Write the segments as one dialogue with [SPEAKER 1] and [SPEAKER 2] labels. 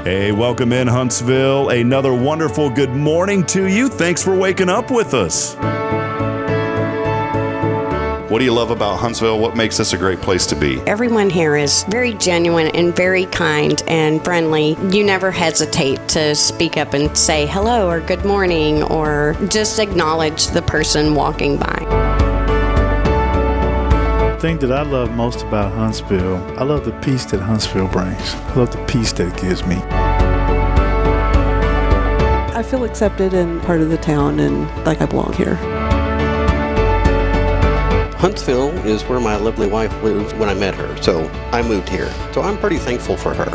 [SPEAKER 1] Hey, welcome in Huntsville. Another wonderful good morning to you. Thanks for waking up with us.
[SPEAKER 2] What do you love about Huntsville? What makes this a great place to be?
[SPEAKER 3] Everyone here is very genuine and very kind and friendly. You never hesitate to speak up and say hello or good morning or just acknowledge the person walking by.
[SPEAKER 4] The thing that I love most about Huntsville, I love the peace that Huntsville brings. I love the peace that it gives me.
[SPEAKER 5] I feel accepted and part of the town and like I belong here.
[SPEAKER 6] Huntsville is where my lovely wife lived when I met her, so I moved here. So I'm pretty thankful for her.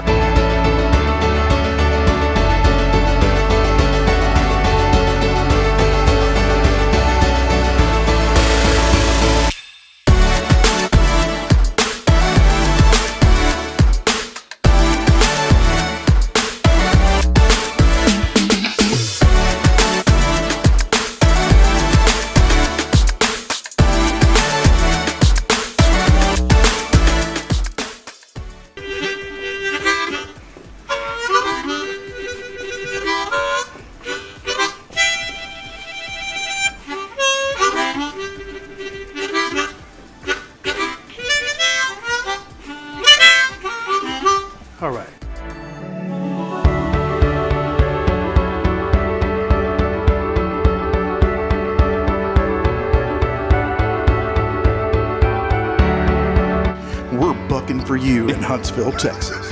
[SPEAKER 4] All right.
[SPEAKER 2] We're bucking for you in Huntsville, Texas.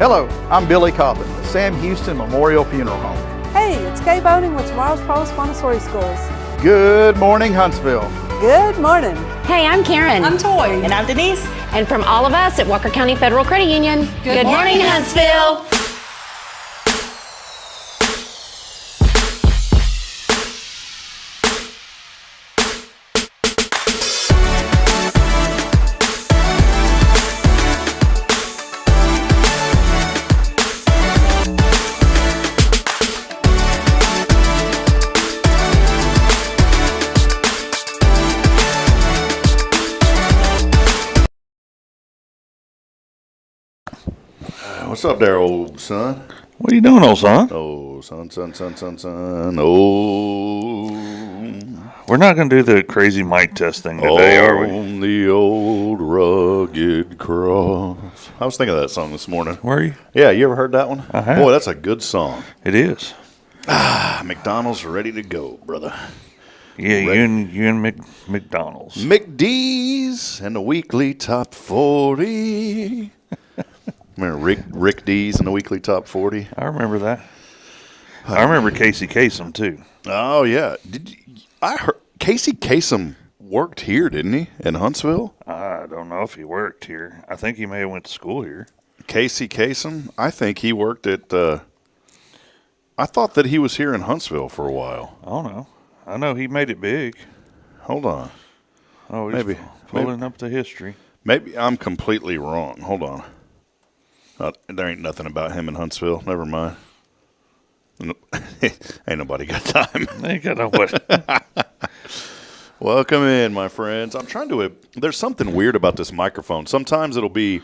[SPEAKER 7] Hello, I'm Billy Cobbin, the Sam Houston Memorial Funeral Home.
[SPEAKER 5] Hey, it's Kay Boning with Tomorrow's Pros Montessori Schools.
[SPEAKER 7] Good morning, Huntsville.
[SPEAKER 5] Good morning.
[SPEAKER 8] Hey, I'm Karen.
[SPEAKER 9] I'm Toy. And I'm Denise.
[SPEAKER 8] And from all of us at Walker County Federal Credit Union, good morning, Huntsville.
[SPEAKER 2] What's up there, old son?
[SPEAKER 10] What are you doing, old son?
[SPEAKER 2] Oh, son. Oh.
[SPEAKER 10] We're not going to do the crazy mic test thing today, are we?
[SPEAKER 2] On the old rugged cross. I was thinking of that song this morning.
[SPEAKER 10] Were you?
[SPEAKER 2] Yeah, you ever heard that one?
[SPEAKER 10] I have.
[SPEAKER 2] Boy, that's a good song.
[SPEAKER 10] It is.
[SPEAKER 2] McDonald's ready to go, brother.
[SPEAKER 10] Yeah, you and McDonald's.
[SPEAKER 2] McD's and the weekly top 40. Remember Rick D's in the weekly top 40?
[SPEAKER 10] I remember that. I remember Casey Kasem, too.
[SPEAKER 2] Oh, yeah. I heard Casey Kasem worked here, didn't he, in Huntsville?
[SPEAKER 10] I don't know if he worked here. I think he may have went to school here.
[SPEAKER 2] Casey Kasem? I think he worked at I thought that he was here in Huntsville for a while.
[SPEAKER 10] I don't know. I know he made it big.
[SPEAKER 2] Hold on.
[SPEAKER 10] Oh, he's pulling up the history.
[SPEAKER 2] Maybe I'm completely wrong. Hold on. There ain't nothing about him in Huntsville. Never mind. Ain't nobody got time.
[SPEAKER 10] Ain't got nobody.
[SPEAKER 2] Welcome in, my friends. I'm trying to. There's something weird about this microphone. Sometimes it'll be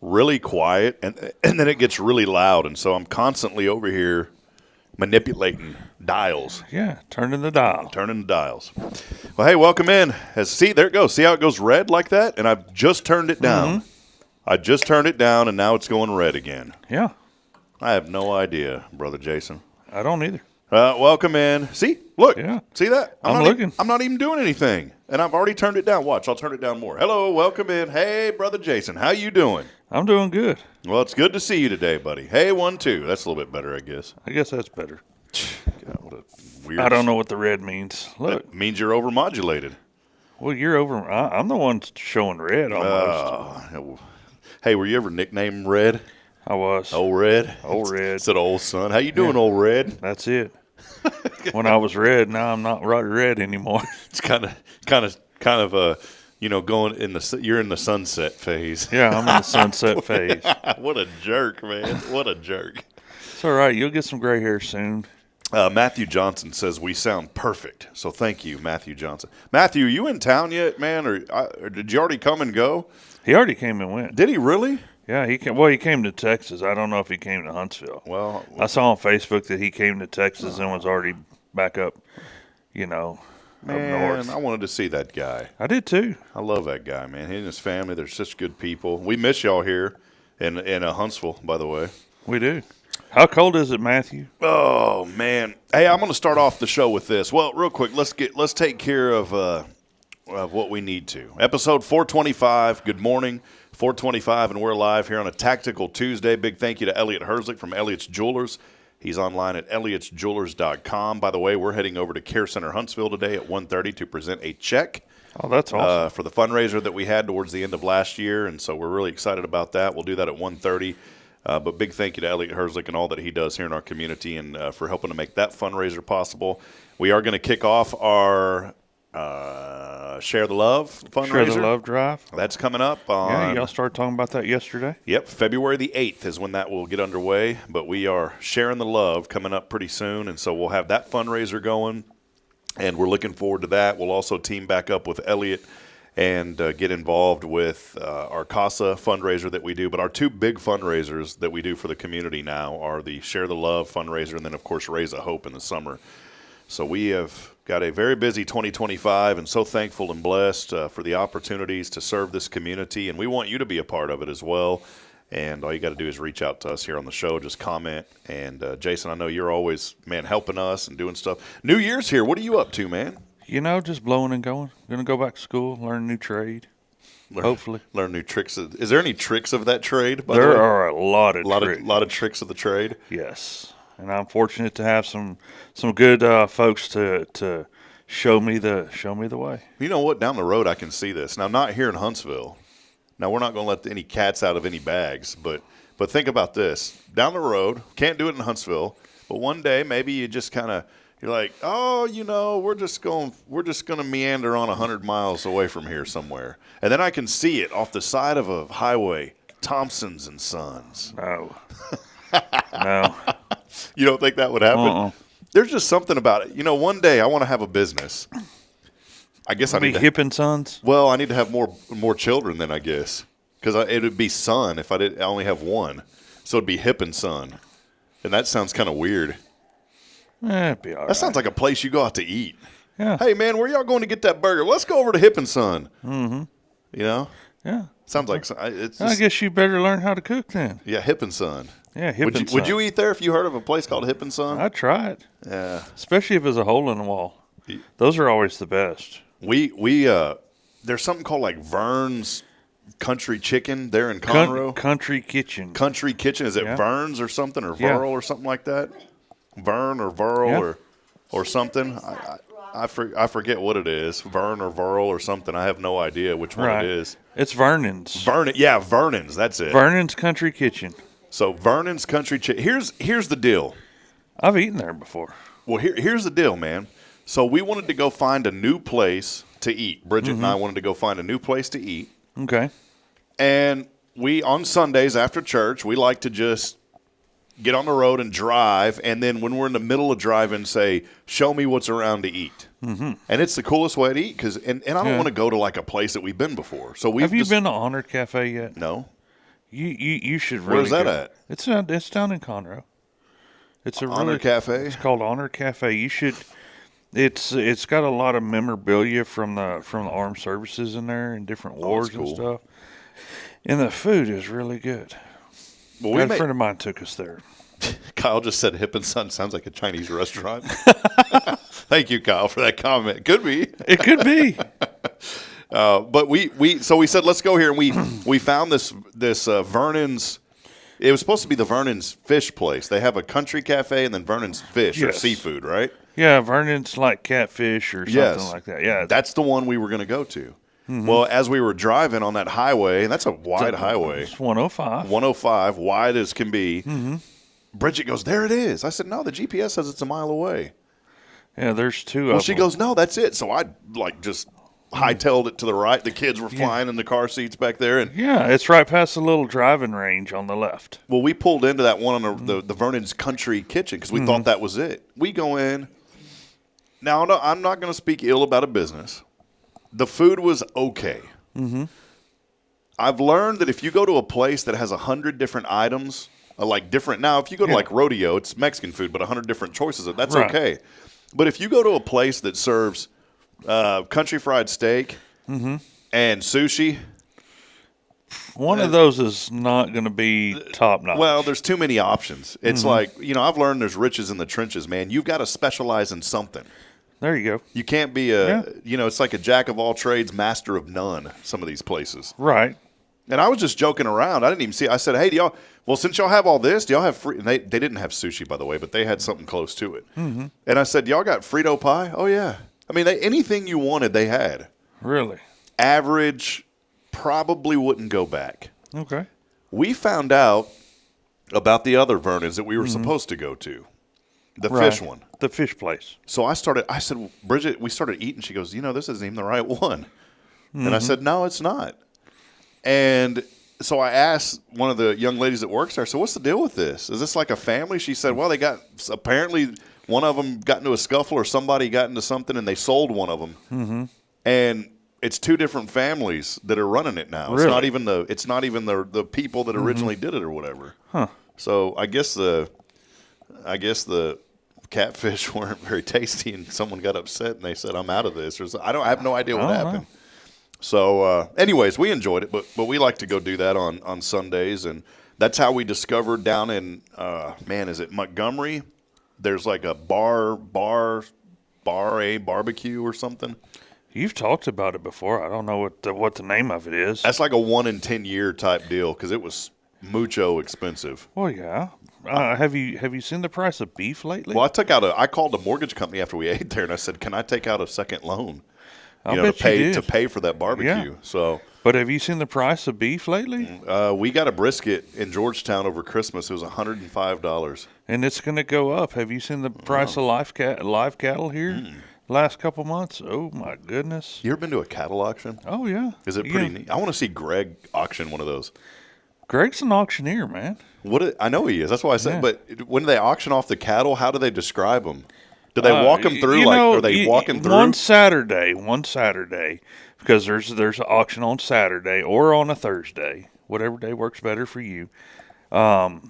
[SPEAKER 2] really quiet, and then it gets really loud, and so I'm constantly over here manipulating dials.
[SPEAKER 10] Yeah, turning the dial.
[SPEAKER 2] Turning the dials. Well, hey, welcome in. See, there it goes. See how it goes red like that? And I've just turned it down. Mm-hmm. I just turned it down, and now it's going red again.
[SPEAKER 10] Yeah.
[SPEAKER 2] I have no idea, Brother Jason.
[SPEAKER 10] I don't either.
[SPEAKER 2] Welcome in. See? Look.
[SPEAKER 10] Yeah.
[SPEAKER 2] See that?
[SPEAKER 10] I'm looking.
[SPEAKER 2] I'm not even doing anything, and I've already turned it down. Watch. I'll turn it down more. Hello. Welcome in. Hey, Brother Jason. How you doing?
[SPEAKER 10] I'm doing good.
[SPEAKER 2] Well, it's good to see you today, buddy. Hey, 1, 2. That's a little bit better, I guess.
[SPEAKER 10] I guess that's better.
[SPEAKER 2] God, what a weird.
[SPEAKER 10] I don't know what the red means. Look.
[SPEAKER 2] That means you're overmodulated.
[SPEAKER 10] Well, you're over. I'm the one showing red almost.
[SPEAKER 2] Hey, were you ever nicknamed Red?
[SPEAKER 10] I was.
[SPEAKER 2] Old Red?
[SPEAKER 10] Old Red.
[SPEAKER 2] Said old son. How you doing, old Red?
[SPEAKER 10] That's it. When I was red, now I'm not red anymore.
[SPEAKER 2] It's kind of going in you're in the sunset phase.
[SPEAKER 10] Yeah, I'm in the sunset phase.
[SPEAKER 2] What a jerk, man. What a jerk.
[SPEAKER 10] It's all right. You'll get some gray hair soon.
[SPEAKER 2] Matthew Johnson says we sound perfect. So thank you, Matthew Johnson. Matthew, you in town yet, man? Or did you already come and go?
[SPEAKER 10] He already came and went.
[SPEAKER 2] Did he really?
[SPEAKER 10] Yeah, he came to Texas. I don't know if he came to Huntsville.
[SPEAKER 2] Well,
[SPEAKER 10] I saw on Facebook that he came to Texas and was already back up,
[SPEAKER 2] man,
[SPEAKER 10] up north.
[SPEAKER 2] I wanted to see that guy.
[SPEAKER 10] I did too.
[SPEAKER 2] I love that guy, man. He and his family, they're such good people. We miss y'all here in Huntsville, by the way.
[SPEAKER 10] We do. How cold is it, Matthew?
[SPEAKER 2] Oh man! Hey, I'm going to start off the show with this. Well, real quick, let's take care of what we need to. Episode 425. Good morning, 425, and we're live here on a Tactical Tuesday. Big thank you to Elliot Herzlich from Elliot's Jewelers. He's online at elliotsjewelers.com. By the way, we're heading over to Care Center Huntsville today at 1:30 to present a check.
[SPEAKER 10] Oh, that's awesome.
[SPEAKER 2] For the fundraiser that we had towards the end of last year, and so we're really excited about that. We'll do that at 1:30. But big thank you to Elliot Herzlich and all that he does here in our community and for helping to make that fundraiser possible. We are going to kick off our Share the Love fundraiser.
[SPEAKER 10] Share the Love drive.
[SPEAKER 2] That's coming up.
[SPEAKER 10] Yeah, y'all started talking about that yesterday.
[SPEAKER 2] Yep, February the 8th is when that will get underway. But we are sharing the love coming up pretty soon, and so we'll have that fundraiser going, and we're looking forward to that. We'll also team back up with Elliot and get involved with our CASA fundraiser that we do. But our two big fundraisers that we do for the community now are the Share the Love fundraiser and then, of course, Raise a Hope in the summer. So we have got a very busy 2025 and so thankful and blessed for the opportunities to serve this community. And we want you to be a part of it as well. And all you got to do is reach out to us here on the show. Just comment. And, Jason, I know you're always, man, helping us and doing stuff. New Year's here. What are you up to, man?
[SPEAKER 10] Just blowing and going. Going to go back to school, learn a new trade, hopefully.
[SPEAKER 2] Learn new tricks. Is there any tricks of that trade, by
[SPEAKER 10] there
[SPEAKER 2] the way?
[SPEAKER 10] are a lot of tricks.
[SPEAKER 2] A lot of tricks of the trade?
[SPEAKER 10] Yes. And I'm fortunate to have some good folks to show me the way.
[SPEAKER 2] You know what? Down the road, I can see this. Now, not here in Huntsville. Now, we're not going to let any cats out of any bags, but think about this. Down the road, can't do it in Huntsville, but one day maybe you just kind of, you're like, oh, we're just going to meander on 100 miles away from here somewhere. And then I can see it off the side of a highway, Thompson's and Sons.
[SPEAKER 10] No. No.
[SPEAKER 2] You don't think that would happen? There's just something about it. One day I want to have a business. I guess I need to
[SPEAKER 10] Hip and Sons.
[SPEAKER 2] Well, I need to have more children then, I guess, because it would be Son if I only have one, so it'd be Hip and Son, and that sounds kind of weird.
[SPEAKER 10] It'd be all right.
[SPEAKER 2] That sounds like a place you go out to eat.
[SPEAKER 10] Yeah.
[SPEAKER 2] Hey man, where y'all going to get that burger? Let's go over to Hip and Son.
[SPEAKER 10] Mm-hmm.
[SPEAKER 2] Yeah. Sounds like it's.
[SPEAKER 10] I guess you better learn how to cook then.
[SPEAKER 2] Yeah, Hip and Son.
[SPEAKER 10] Yeah, Hip and Son.
[SPEAKER 2] Would you eat there if you heard of a place called Hip and Son?
[SPEAKER 10] I'd try it.
[SPEAKER 2] Yeah.
[SPEAKER 10] Especially if there's a hole in the wall. Those are always the best.
[SPEAKER 2] We there's something called like Vern's Country Chicken there in Conroe.
[SPEAKER 10] Country Kitchen.
[SPEAKER 2] Country Kitchen. Is it Vern's or something, or Verl or something like that? Vern or Verl or something. I forget what it is. Vern or Verl or something. I have no idea which one it is.
[SPEAKER 10] It's Vernon's.
[SPEAKER 2] Vernon's. That's it.
[SPEAKER 10] Vernon's Country Kitchen.
[SPEAKER 2] So Vernon's Country Chicken. Here's the deal.
[SPEAKER 10] I've eaten there before.
[SPEAKER 2] Well, here's the deal, man. So we wanted to go find a new place to eat. Bridget and I wanted to go find a new place to eat.
[SPEAKER 10] Okay.
[SPEAKER 2] And we, on Sundays after church, we like to just get on the road and drive. And then when we're in the middle of driving, say, show me what's around to eat. Mm-hmm. And it's the coolest way to eat. And I don't want to go to like a place that we've been before. So
[SPEAKER 10] have you been to Honor Cafe yet?
[SPEAKER 2] No.
[SPEAKER 10] You should really
[SPEAKER 2] Where's that
[SPEAKER 10] go.
[SPEAKER 2] at?
[SPEAKER 10] It's down in Conroe. It's a
[SPEAKER 2] Honor Cafe?
[SPEAKER 10] It's called Honor Cafe. You should. It's got a lot of memorabilia from the armed services in there and different wars and stuff. And the food is really good. Well, a friend of mine took us there.
[SPEAKER 2] Kyle just said Hip and Son sounds like a Chinese restaurant. Thank you, Kyle, for that comment. Could be.
[SPEAKER 10] It could be.
[SPEAKER 2] But we said let's go here, and we found this Vernon's. It was supposed to be the Vernon's Fish place. They have a country cafe and then Vernon's Fish or seafood, right?
[SPEAKER 10] Yeah, Vernon's like catfish or something like that. Yeah,
[SPEAKER 2] that's the one we were going to go to. Mm-hmm. Well, as we were driving on that highway, and that's a wide highway.
[SPEAKER 10] It's 105.
[SPEAKER 2] 105, wide as can be. Mm-hmm. Bridget goes, there it is. I said, no, the GPS says it's a mile away.
[SPEAKER 10] Yeah, there's two of them.
[SPEAKER 2] Well, she goes, no, that's it. So I just hightailed it to the right. The kids were flying in the car seats back there. And
[SPEAKER 10] yeah, it's right past the little driving range on the left.
[SPEAKER 2] Well, we pulled into that one on the Vernon's Country Kitchen because we thought that was it. We go in. Now, no, I'm not going to speak ill about a business. The food was okay. Mm-hmm. I've learned that if you go to a place that has 100 different items, like different – now, if you go to like Rodeo, it's Mexican food, but 100 different choices, that's okay. But if you go to a place that serves country fried steak and sushi –
[SPEAKER 10] one of those is not going to be top notch.
[SPEAKER 2] Well, there's too many options. It's like, I've learned there's riches in the trenches, man. You've got to specialize in something.
[SPEAKER 10] There you go.
[SPEAKER 2] You can't be it's like a jack of all trades, master of none, some of these places.
[SPEAKER 10] Right.
[SPEAKER 2] And I was just joking around. I didn't even see it. I said, hey, since y'all have all this, do y'all have free? And they didn't have sushi, by the way, but they had something close to it. Mm-hmm. And I said, y'all got Frito pie? Oh, yeah. I mean, anything you wanted, they had.
[SPEAKER 10] Really?
[SPEAKER 2] Average, probably wouldn't go back.
[SPEAKER 10] Okay.
[SPEAKER 2] We found out about the other Vernon's that we were supposed to go to. The fish one.
[SPEAKER 10] The fish place.
[SPEAKER 2] So I said, Bridget, we started eating. She goes, this isn't even the right one. And I said, no, it's not. And so I asked one of the young ladies that works there, so what's the deal with this? Is this like a family? She said, well, apparently one of them got into a scuffle or somebody got into something and they sold one of them. Mm-hmm. And it's two different families that are running it now.
[SPEAKER 10] Really?
[SPEAKER 2] It's not even the people that originally did it or whatever.
[SPEAKER 10] Huh.
[SPEAKER 2] So I guess the catfish weren't very tasty, and someone got upset and they said, "I'm out of this." I have no idea what happened. So, anyways, we enjoyed it, but we like to go do that on Sundays, and that's how we discovered down in is it Montgomery? There's like a barbecue or something.
[SPEAKER 10] You've talked about it before. I don't know what the name of it is.
[SPEAKER 2] That's like a 1 in 10 year type deal because it was mucho expensive.
[SPEAKER 10] Well, yeah. Have you seen the price of beef lately?
[SPEAKER 2] Well, I called the mortgage company after we ate there, and I said, "Can I take out a second loan? To pay for that barbecue."
[SPEAKER 10] Yeah.
[SPEAKER 2] So,
[SPEAKER 10] but have you seen the price of beef lately?
[SPEAKER 2] We got a brisket in Georgetown over Christmas. It was $105,
[SPEAKER 10] and it's going to go up. Have you seen the price of live cattle here? Last couple months? Oh, my goodness.
[SPEAKER 2] You ever been to a cattle auction?
[SPEAKER 10] Oh, yeah.
[SPEAKER 2] Is it pretty neat? I want to see Greg auction one of those.
[SPEAKER 10] Greg's an auctioneer, man.
[SPEAKER 2] I know he is. That's why I said. Yeah. But when they auction off the cattle, how do they describe them? Do they walk them through? Are they walking through?
[SPEAKER 10] One Saturday, because there's an auction on Saturday or on a Thursday, whatever day works better for you. Well,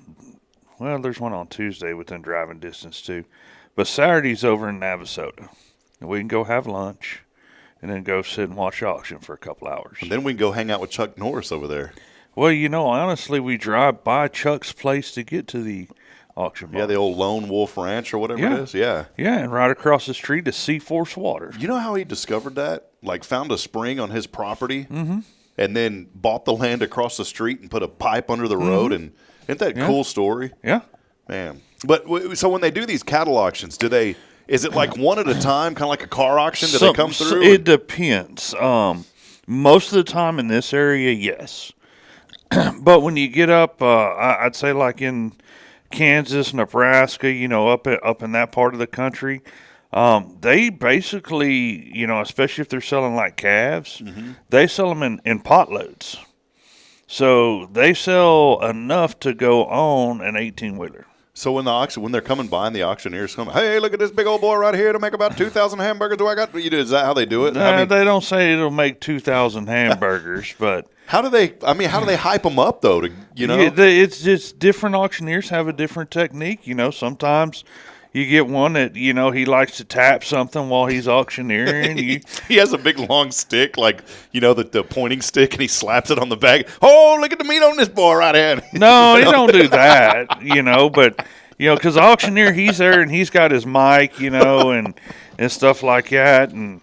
[SPEAKER 10] there's one on Tuesday within driving distance, too. But Saturday's over in Navasota. We can go have lunch and then go sit and watch the auction for a couple hours.
[SPEAKER 2] And then we can go hang out with Chuck Norris over there.
[SPEAKER 10] Well, honestly, we drive by Chuck's place to get to the auction box.
[SPEAKER 2] Yeah, the old Lone Wolf Ranch or whatever it is. Yeah.
[SPEAKER 10] Yeah, and right across the street is Seaforce Water.
[SPEAKER 2] You know how he discovered that? Like found a spring on his property and then bought the land across the street and put a pipe under the road. And isn't that a cool story?
[SPEAKER 10] Yeah.
[SPEAKER 2] Man. But so when they do these cattle auctions, is it like one at a time, kind of like a car auction? Do they come through?
[SPEAKER 10] It depends. Most of the time in this area, yes. But when you get up, I'd say like in Kansas, Nebraska, up in that part of the country, they basically, especially if they're selling like calves, they sell them in pot loads. So they sell enough to go on an 18-wheeler.
[SPEAKER 2] So when they're coming by and the auctioneers come, hey, look at this big old boy right here to make about 2,000 hamburgers. Is that how they do it?
[SPEAKER 10] They don't say it'll make 2,000 hamburgers, but
[SPEAKER 2] how do they hype them up though?
[SPEAKER 10] It's just different auctioneers have a different technique. Sometimes you get one that, he likes to tap something while he's auctioneering.
[SPEAKER 2] He has a big long stick, like, the pointing stick, and he slaps it on the back. Oh, look at the meat on this boy right here.
[SPEAKER 10] No, he don't do that, but, because the auctioneer, he's there and he's got his mic, and stuff like that. And,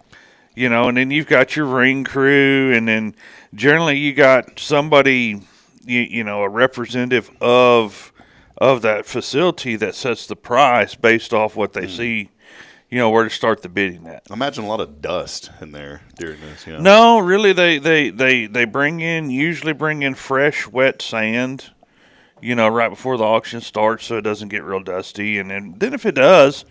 [SPEAKER 10] and then you've got your ring crew, and then generally you got somebody, a representative of that facility that sets the price based off what they see, where to start the bidding at.
[SPEAKER 2] I imagine a lot of dust in there during this.
[SPEAKER 10] No, really, they usually bring in fresh, wet sand, right before the auction starts, so it doesn't get real dusty. And then if it does,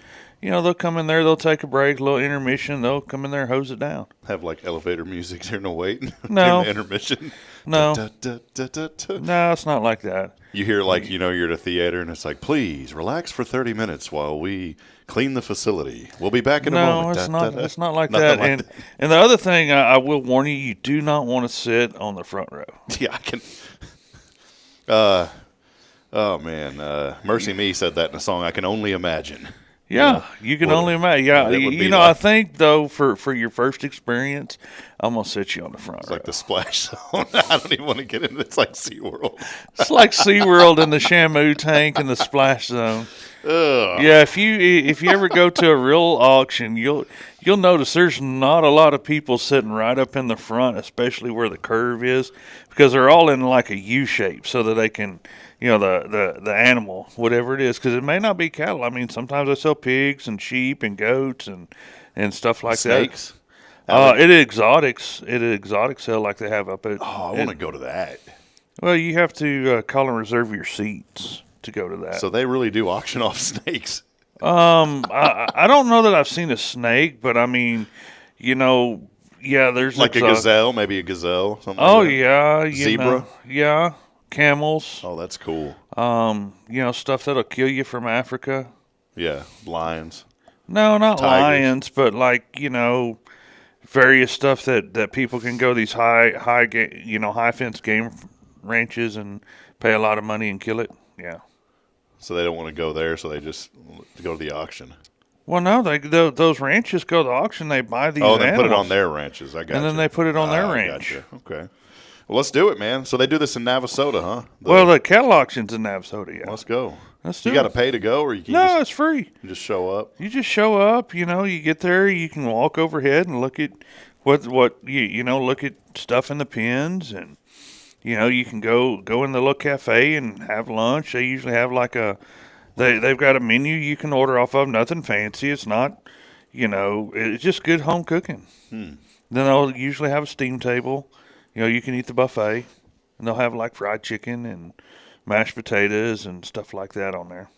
[SPEAKER 10] they'll come in there, they'll take a break, a little intermission, they'll come in there and hose it down.
[SPEAKER 2] Have like elevator music during the wait?
[SPEAKER 10] No.
[SPEAKER 2] During the intermission?
[SPEAKER 10] No.
[SPEAKER 2] Da, da, da, da, da.
[SPEAKER 10] No, it's not like that.
[SPEAKER 2] You hear like, you're at a theater and it's like, please relax for 30 minutes while we clean the facility. We'll be back in a moment.
[SPEAKER 10] No, it's not like that. And the other thing, I will warn you do not want to sit on the front row.
[SPEAKER 2] Yeah, I can. Oh, man. Mercy Me said that in a song, I Can Only Imagine.
[SPEAKER 10] Yeah, you can only imagine. Yeah, I think, though, for your first experience, I'm going to sit you on the front row.
[SPEAKER 2] It's like the splash zone. I don't even want to get into it. It's like SeaWorld.
[SPEAKER 10] It's like SeaWorld and the Shamu tank and the splash zone.
[SPEAKER 2] Ugh.
[SPEAKER 10] Yeah, if you ever go to a real auction, you'll notice there's not a lot of people sitting right up in the front, especially where the curve is, because they're all in like a U shape so that they can, the animal, whatever it is, because it may not be cattle. I mean, sometimes they sell pigs and sheep and goats and stuff like
[SPEAKER 2] Snakes.
[SPEAKER 10] that. It exotic sale like they have up at.
[SPEAKER 2] Oh, I want to go to that.
[SPEAKER 10] Well, you have to call and reserve your seats to go to that.
[SPEAKER 2] So they really do auction off snakes.
[SPEAKER 10] I don't know that I've seen a snake, but I mean, there's
[SPEAKER 2] Like a gazelle, maybe a gazelle. Something
[SPEAKER 10] Oh
[SPEAKER 2] like that.
[SPEAKER 10] yeah,
[SPEAKER 2] Zebra?
[SPEAKER 10] Yeah, camels.
[SPEAKER 2] Oh, that's cool.
[SPEAKER 10] Stuff that'll kill you from Africa.
[SPEAKER 2] Yeah, lions.
[SPEAKER 10] No, not
[SPEAKER 2] Tigers.
[SPEAKER 10] lions, but like various stuff that people can go these high fence game ranches and pay a lot of money and kill it. Yeah.
[SPEAKER 2] So they don't want to go there, so they just go to the auction.
[SPEAKER 10] Well, no, those ranches go to auction. They buy these
[SPEAKER 2] Oh, they
[SPEAKER 10] animals.
[SPEAKER 2] put it on their ranches. I got
[SPEAKER 10] And then they put it on their ranch.
[SPEAKER 2] Gotcha. Okay. Well, let's do it, man. So they do this in Navasota, huh?
[SPEAKER 10] The cattle auction's in Navasota, yeah.
[SPEAKER 2] Let's go.
[SPEAKER 10] Let's do
[SPEAKER 2] You got to
[SPEAKER 10] it.
[SPEAKER 2] pay to go, or you can
[SPEAKER 10] No, it's free.
[SPEAKER 2] just show up?
[SPEAKER 10] You just show up, you get there, you can walk overhead and look at what look at stuff in the pens, and you can go in the little cafe and have lunch. They usually have like they've got a menu you can order off of, nothing fancy. It's not, it's just good home cooking. Then they'll usually have a steam table. You can eat the buffet, and they'll have like fried chicken and mashed potatoes and stuff like that on there.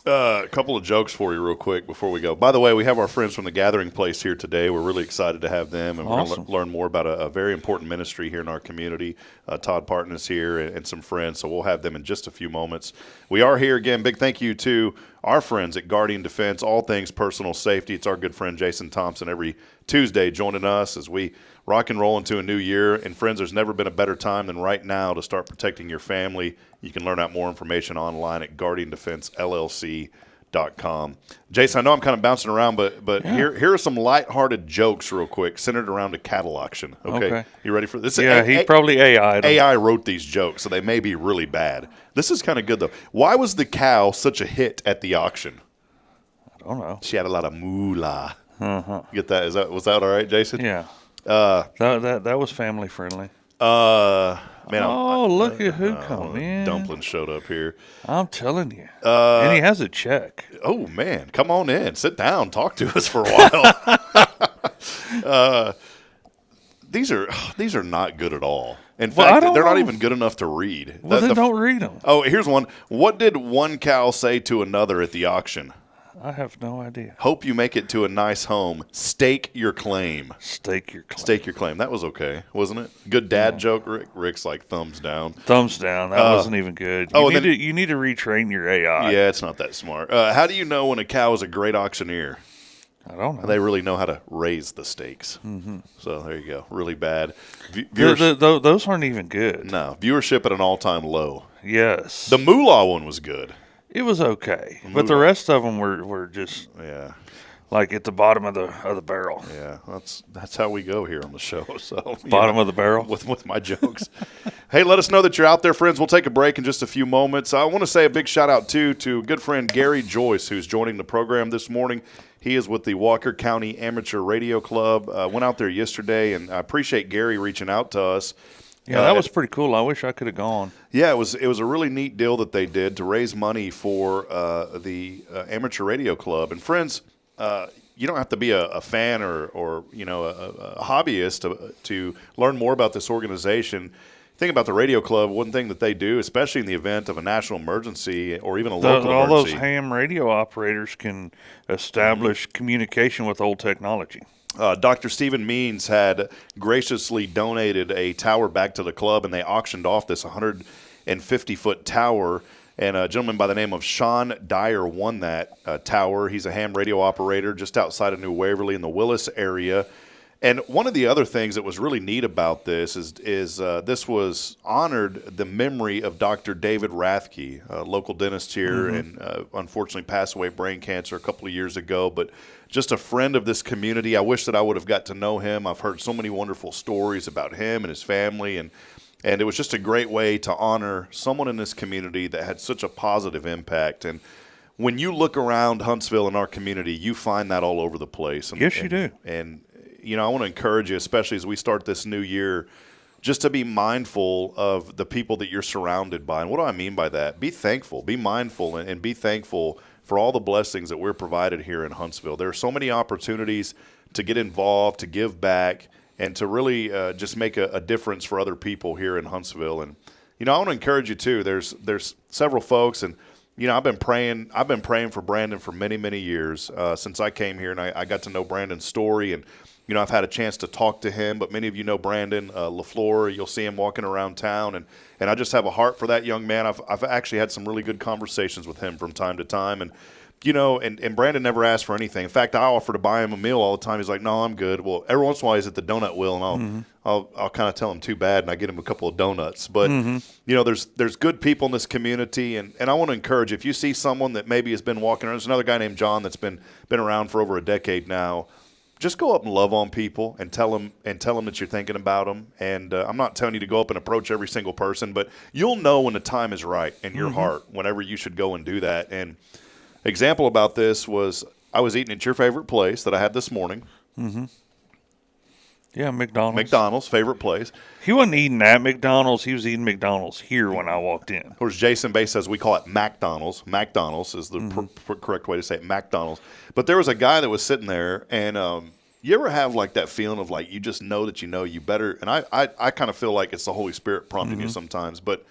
[SPEAKER 2] A couple of jokes for you real quick before we go. By the way, we have our friends from the Gathering Place here today. We're really excited to have them, and we're
[SPEAKER 10] Awesome.
[SPEAKER 2] going to learn more about a very important ministry here in our community. Todd Parton is here and some friends, so we'll have them in just a few moments. We are here again. Big thank you to our friends at Guardian Defense, all things personal safety. It's our good friend Jason Thompson every Tuesday joining us as we rock and roll into a new year. And friends, there's never been a better time than right now to start protecting your family. You can learn out more information online at guardiandefensellc.com. Jason, I know I'm kind of bouncing around, but
[SPEAKER 10] Yeah.
[SPEAKER 2] here are some lighthearted jokes real quick centered around a cattle auction. Okay. You ready for this?
[SPEAKER 10] Yeah, he probably AI'd them.
[SPEAKER 2] AI wrote these jokes, so they may be really bad. This is kind of good, though. Why was the cow such a hit at the auction?
[SPEAKER 10] I don't know.
[SPEAKER 2] She had a lot of moolah. Get that? Was that all right, Jason?
[SPEAKER 10] Yeah. That was family friendly.
[SPEAKER 2] Man,
[SPEAKER 10] look at who come in.
[SPEAKER 2] Dumpling showed up here.
[SPEAKER 10] I'm telling you. And he has a check.
[SPEAKER 2] Oh, man. Come on in. Sit down. Talk to us for a while. These are not good at all. In fact, they're not even good enough to read.
[SPEAKER 10] Well, then don't read them.
[SPEAKER 2] Oh, here's one. What did one cow say to another at the auction?
[SPEAKER 10] I have no idea.
[SPEAKER 2] Hope you make it to a nice home. Stake your claim.
[SPEAKER 10] Stake your claim.
[SPEAKER 2] Stake your claim. That was okay, wasn't it? Good dad joke, Rick. Rick's like thumbs down.
[SPEAKER 10] Thumbs down. That wasn't even good. You need to retrain your AI.
[SPEAKER 2] Yeah, it's not that smart. How do you know when a cow is a great auctioneer?
[SPEAKER 10] I don't know.
[SPEAKER 2] They really know how to raise the stakes. Mm-hmm. So there you go. Really bad.
[SPEAKER 10] Those aren't even good.
[SPEAKER 2] No. Viewership at an all-time low.
[SPEAKER 10] Yes.
[SPEAKER 2] The moolah one was good.
[SPEAKER 10] It was okay, but the rest of them were just like at the bottom of the barrel.
[SPEAKER 2] Yeah, that's how we go here on the show. So
[SPEAKER 10] bottom of the barrel
[SPEAKER 2] with my jokes. Hey, let us know that you're out there, friends. We'll take a break in just a few moments. I want to say a big shout out to good friend Gary Joyce, who's joining the program this morning. He is with the Walker County Amateur Radio Club. Went out there yesterday, and I appreciate Gary reaching out to us.
[SPEAKER 10] Yeah, that was pretty cool. I wish I could have gone.
[SPEAKER 2] Yeah, it was a really neat deal that they did to raise money for the Amateur Radio Club. And friends, you don't have to be a fan or a hobbyist to learn more about this organization. think about the radio club, one thing that they do, especially in the event of a national emergency or even a local
[SPEAKER 10] all
[SPEAKER 2] emergency.
[SPEAKER 10] Those ham radio operators can establish communication with old technology.
[SPEAKER 2] Dr. Stephen Means had graciously donated a tower back to the club, and they auctioned off this 150-foot tower. And a gentleman by the name of Sean Dyer won that tower. He's a ham radio operator just outside of New Waverly in the Willis area. And one of the other things that was really neat about this is this was honored the memory of Dr. David Rathke, a local dentist here, and unfortunately passed away of brain cancer a couple of years ago. But just a friend of this community. I wish that I would have got to know him. I've heard so many wonderful stories about him and his family, and it was just a great way to honor someone in this community that had such a positive impact. And when you look around Huntsville and our community, you find that all over the place. And,
[SPEAKER 10] yes, you do.
[SPEAKER 2] And I want to encourage you, especially as we start this new year, just to be mindful of the people that you're surrounded by. And what do I mean by that? Be thankful, be mindful, and be thankful for all the blessings that we're provided here in Huntsville. There are so many opportunities to get involved, to give back, and to really just make a difference for other people here in Huntsville. And I want to encourage you too. There's several folks, and I've been praying for Brandon for many, many years since I came here, and I got to know Brandon's story. And I've had a chance to talk to him, but many of you know Brandon LaFleur. You'll see him walking around town, and I just have a heart for that young man. I've actually had some really good conversations with him from time to time, and and Brandon never asked for anything. In fact, I offer to buy him a meal all the time. He's like, "No, I'm good." Well, every once in a while he's at the donut wheel, and I'll kind of tell him too bad, and I get him a couple of donuts. But there's good people in this community, and I want to encourage, if you see someone that maybe has been walking around. There's another guy named John that's been around for over a decade now. Just go up and love on people and tell them that you're thinking about them. And I'm not telling you to go up and approach every single person, but you'll know when the time is right in your heart whenever you should go and do that. And example about this was I was eating at your favorite place that I had this morning.
[SPEAKER 10] Yeah, McDonald's.
[SPEAKER 2] McDonald's, favorite place.
[SPEAKER 10] He wasn't eating at McDonald's. He was eating McDonald's here when I walked in.
[SPEAKER 2] Of course, Jason Bay says we call it McDonald's. McDonald's is the correct way to say it, McDonald's. But there was a guy that was sitting there, and you ever have like that feeling of like you just know that you better, and I kind of feel like it's the Holy Spirit prompting you sometimes, but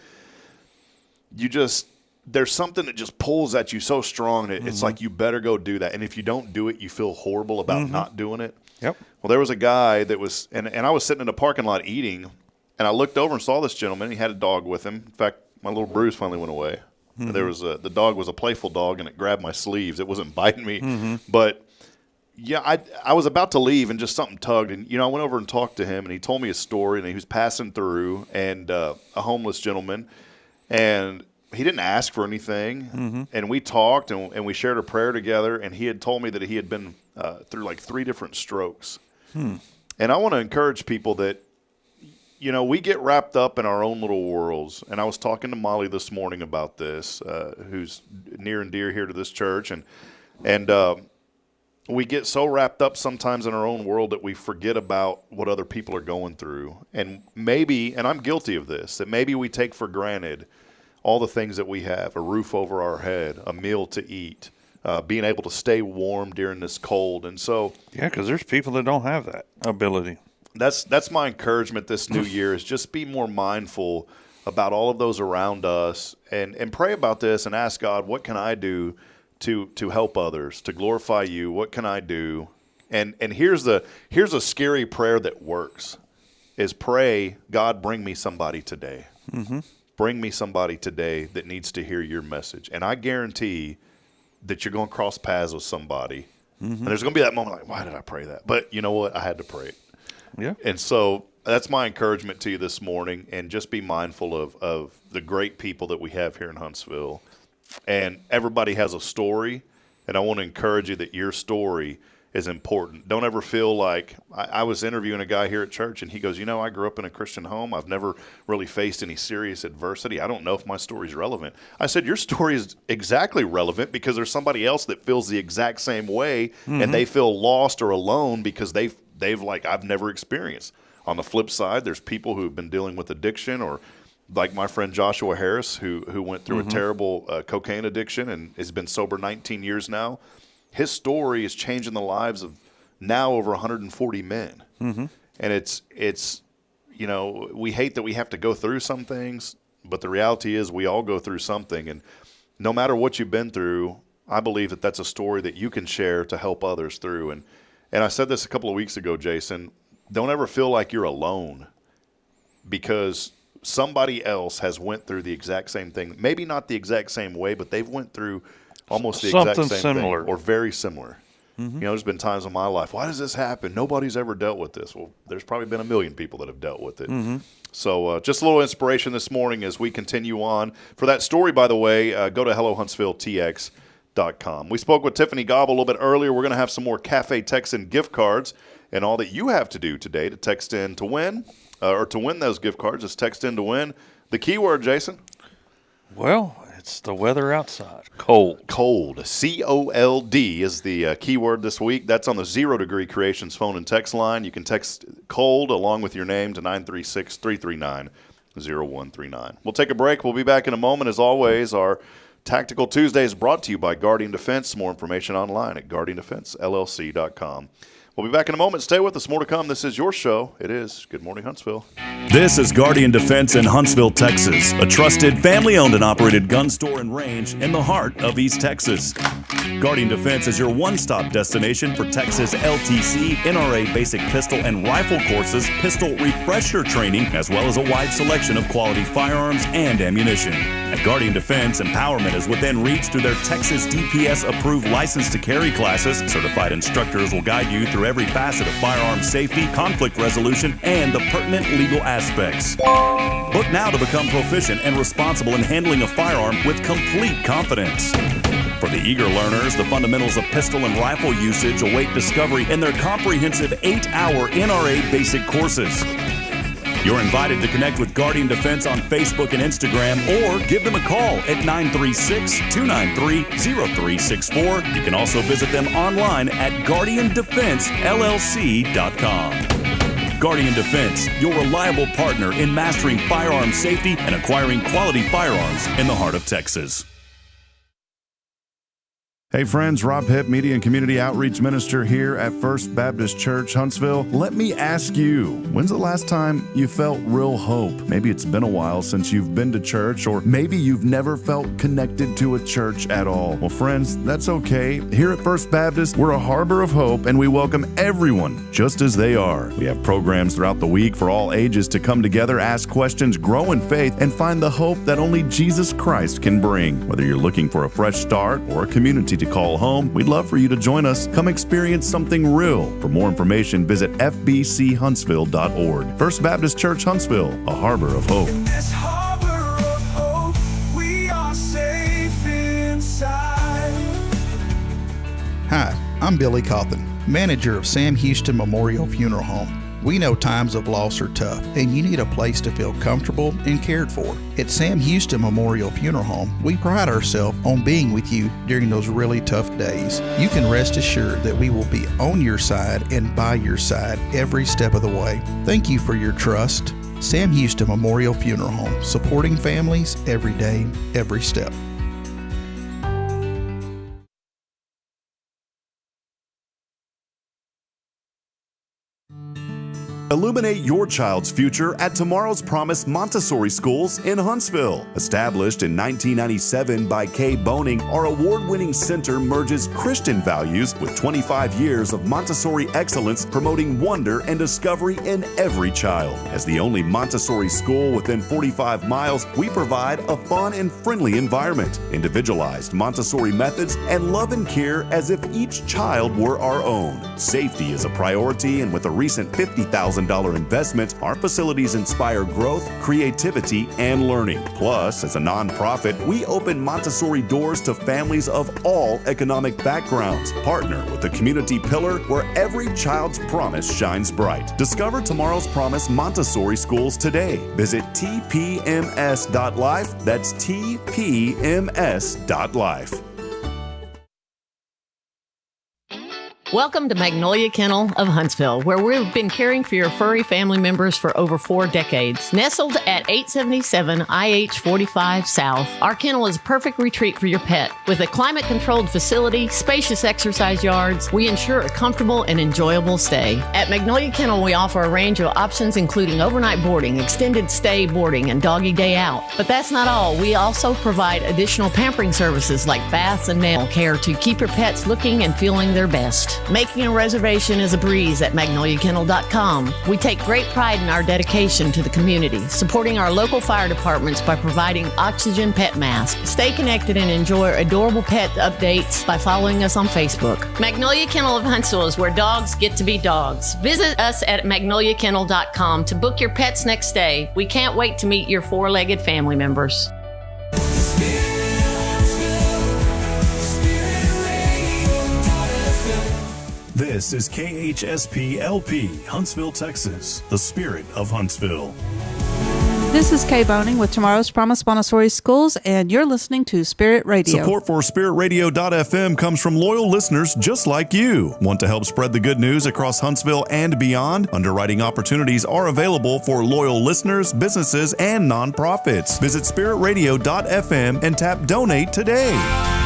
[SPEAKER 2] there's something that just pulls at you so strong that it's like you better go do that. And if you don't do it, you feel horrible about not doing it.
[SPEAKER 10] Yep.
[SPEAKER 2] Well, there was a guy that was, and I was sitting in a parking lot eating, and I looked over and saw this gentleman. He had a dog with him. In fact, my little bruise finally went away. There was the dog was a playful dog, and it grabbed my sleeves. It wasn't biting me, but yeah, I was about to leave, and just something tugged, and I went over and talked to him, and he told me a story, and he was passing through, and a homeless gentleman, and he didn't ask for anything, and we talked, and we shared a prayer together, and he had told me that he had been through like 3 different strokes. And I want to encourage people that, we get wrapped up in our own little worlds. And I was talking to Molly this morning about this, who's near and dear here to this church, and we get so wrapped up sometimes in our own world that we forget about what other people are going through. And maybe, and I'm guilty of this, that maybe we take for granted all the things that we have: a roof over our head, a meal to eat, being able to stay warm during this cold. And so,
[SPEAKER 10] yeah, because there's people that don't have that ability.
[SPEAKER 2] That's my encouragement this new year, is just be more mindful about all of those around us, and pray about this and ask God, what can I do to help others, to glorify you? What can I do? And here's a scary prayer that works, is pray, God, bring me somebody today. Bring me somebody today that needs to hear your message. And I guarantee that you're going to cross paths with somebody. And there's going to be that moment like, why did I pray that? But you know what? I had to pray it.
[SPEAKER 10] Yeah.
[SPEAKER 2] And so that's my encouragement to you this morning. And just be mindful of the great people that we have here in Huntsville. And everybody has a story. And I want to encourage you that your story is important. Don't ever feel like, I was interviewing a guy here at church, and he goes, I grew up in a Christian home. I've never really faced any serious adversity. I don't know if my story is relevant. I said, your story is exactly relevant, because there's somebody else that feels the exact same way, and they feel lost or alone because they've like, I've never experienced. On the flip side, there's people who've been dealing with addiction, or like my friend Joshua Harris, who went through a terrible cocaine addiction and has been sober 19 years now. His story is changing the lives of now over 140 men. And it's we hate that we have to go through some things, but the reality is we all go through something. And no matter what you've been through, I believe that that's a story that you can share to help others through. And I said this a couple of weeks ago, Jason, don't ever feel like you're alone, because somebody else has went through the exact same thing. Maybe not the exact same way, but they've went through almost the exact same
[SPEAKER 10] similar
[SPEAKER 2] thing, or very similar. There's been times in my life, why does this happen? Nobody's ever dealt with this. Well, there's probably been a million people that have dealt with it. So just a little inspiration this morning as we continue on. For that story, by the way, go to HelloHuntsvilleTX.com. We spoke with Tiffany Gobble a little bit earlier. We're going to have some more Cafe Texan gift cards, and all that you have to do today to text in to win, or to win those gift cards, is text in to win. The keyword, Jason?
[SPEAKER 10] Well, it's the weather outside. Cold.
[SPEAKER 2] Cold. C-O-L-D is the keyword this week. That's on the 0 Degree Creations phone and text line. You can text cold along with your name to 936-339-0139. We'll take a break. We'll be back in a moment. As always, our Tactical Tuesday is brought to you by Guardian Defense. More information online at GuardianDefenseLLC.com. We'll be back in a moment. Stay with us. More to come. This is your show. It is Good Morning Huntsville.
[SPEAKER 1] This is Guardian Defense in Huntsville, Texas, a trusted family-owned and operated gun store and range in the heart of East Texas. Guardian Defense is your one-stop destination for Texas LTC, NRA basic pistol and rifle courses, pistol refresher training, as well as a wide selection of quality firearms and ammunition. At Guardian Defense, empowerment is within reach through their Texas DPS-approved license to carry classes. Certified instructors will guide you through every facet of firearm safety, conflict resolution, and the pertinent legal aspects. Book now to become proficient and responsible in handling a firearm with complete confidence. For the eager learners, the fundamentals of pistol and rifle usage await discovery in their comprehensive 8-hour NRA basic courses. You're invited to connect with Guardian Defense on Facebook and Instagram, or give them a call at 936-293-0364. You can also visit them online at GuardianDefenseLLC.com. Guardian Defense, your reliable partner in mastering firearm safety and acquiring quality firearms in the heart of Texas. Hey friends, Rob Hipp, Media and Community Outreach Minister here at First Baptist Church, Huntsville. Let me ask you, when's the last time you felt real hope? Maybe it's been a while since you've been to church, or maybe you've never felt connected to a church at all. Well, friends, that's okay. Here at First Baptist, we're a harbor of hope, and we welcome everyone just as they are. We have programs throughout the week for all ages to come together, ask questions, grow in faith, and find the hope that only Jesus Christ can bring. Whether you're looking for a fresh start or a community to call home, we'd love for you to join us. Come experience something real. For more information, visit fbchuntsville.org. First Baptist Church, Huntsville, a harbor of hope.
[SPEAKER 9] In this harbor of hope, we are safe inside.
[SPEAKER 7] Hi, I'm Billy Cawthon, manager of Sam Houston Memorial Funeral Home. We know times of loss are tough, and you need a place to feel comfortable and cared for. At Sam Houston Memorial Funeral Home, we pride ourselves on being with you during those really tough days. You can rest assured that we will be on your side and by your side every step of the way. Thank you for your trust. Sam Houston Memorial Funeral Home, supporting families every day, every step.
[SPEAKER 1] Illuminate your child's future at Tomorrow's Promise Montessori Schools in Huntsville. Established in 1997 by Kay Boning, our award-winning center merges Christian values with 25 years of Montessori excellence, promoting wonder and discovery in every child. As the only Montessori school within 45 miles, we provide a fun and friendly environment, individualized Montessori methods, and love and care as if each child were our own. Safety is a priority, and with a recent $50,000 investment, our facilities inspire growth, creativity, and learning. Plus, as a nonprofit, we open Montessori doors to families of all economic backgrounds. Partner with the community pillar where every child's promise shines bright. Discover Tomorrow's Promise Montessori Schools today. Visit tpms.life. That's tpms.life.
[SPEAKER 11] Welcome to Magnolia Kennel of Huntsville, where we've been caring for your furry family members for over 4 decades. Nestled at 877 IH 45 South, our kennel is a perfect retreat for your pet. With a climate-controlled facility, spacious exercise yards, we ensure a comfortable and enjoyable stay. At Magnolia Kennel, we offer a range of options including overnight boarding, extended stay boarding, and doggy day out. But that's not all. We also provide additional pampering services like baths and nail care to keep your pets looking and feeling their best. Making a reservation is a breeze at magnoliakennel.com. We take great pride in our dedication to the community, supporting our local fire departments by providing oxygen pet masks. Stay connected and enjoy adorable pet updates by following us on Facebook. Magnolia Kennel of Huntsville is where dogs get to be dogs. Visit us at magnoliakennel.com to book your pet's next stay. We can't wait to meet your 4-legged family members.
[SPEAKER 1] This is KHSP LP, Huntsville, Texas, the spirit of Huntsville.
[SPEAKER 5] This is Kay Boning with Tomorrow's Promise Montessori Schools, and you're listening to Spirit Radio.
[SPEAKER 1] Support for SpiritRadio.fm comes from loyal listeners just like you. Want to help spread the good news across Huntsville and beyond? Underwriting opportunities are available for loyal listeners, businesses, and nonprofits. Visit SpiritRadio.fm and tap Donate today.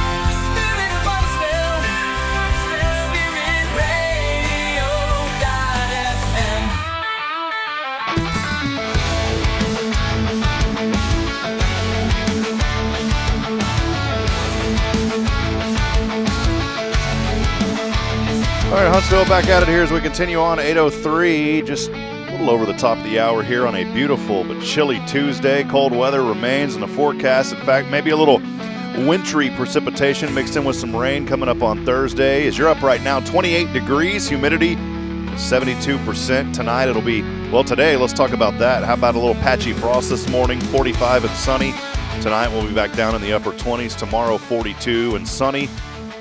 [SPEAKER 2] All right, Huntsville back at it here as we continue on 8:03, just a little over the top of the hour here on a beautiful but chilly Tuesday. Cold weather remains in the forecast. In fact, maybe a little wintry precipitation mixed in with some rain coming up on Thursday. As you're up right now, 28 degrees, humidity 72%. Tonight it'll be, well, today, let's talk about that. How about a little patchy frost this morning, 45 and sunny. Tonight we'll be back down in the upper 20s. Tomorrow, 42 and sunny.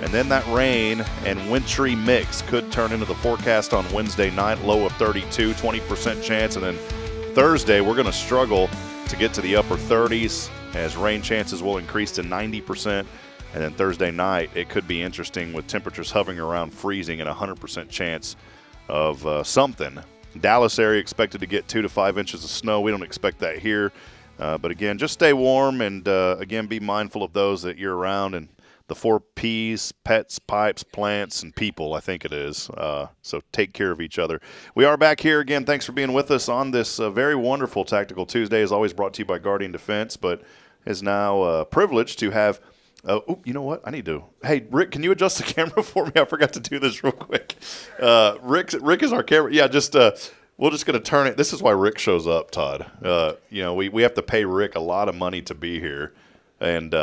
[SPEAKER 2] And then that rain and wintry mix could turn into the forecast on Wednesday night, low of 32, 20% chance. And then Thursday, we're going to struggle to get to the upper 30s as rain chances will increase to 90%. And then Thursday night, it could be interesting with temperatures hovering around freezing and 100% chance of something. Dallas area expected to get 2 to 5 inches of snow. We don't expect that here. But again, just stay warm and, again, be mindful of those that you're around and the 4 P's, pets, pipes, plants, and people, I think it is. So take care of each other. We are back here again. Thanks for being with us on this very wonderful Tactical Tuesday, as always brought to you by Guardian Defense, but is now a privilege to have you know what? I need to. Hey, Rick, can you adjust the camera for me? I forgot to do this real quick. Rick is our camera. Yeah, just we're just going to turn it. This is why Rick shows up, Todd. We have to pay Rick a lot of money to be here, and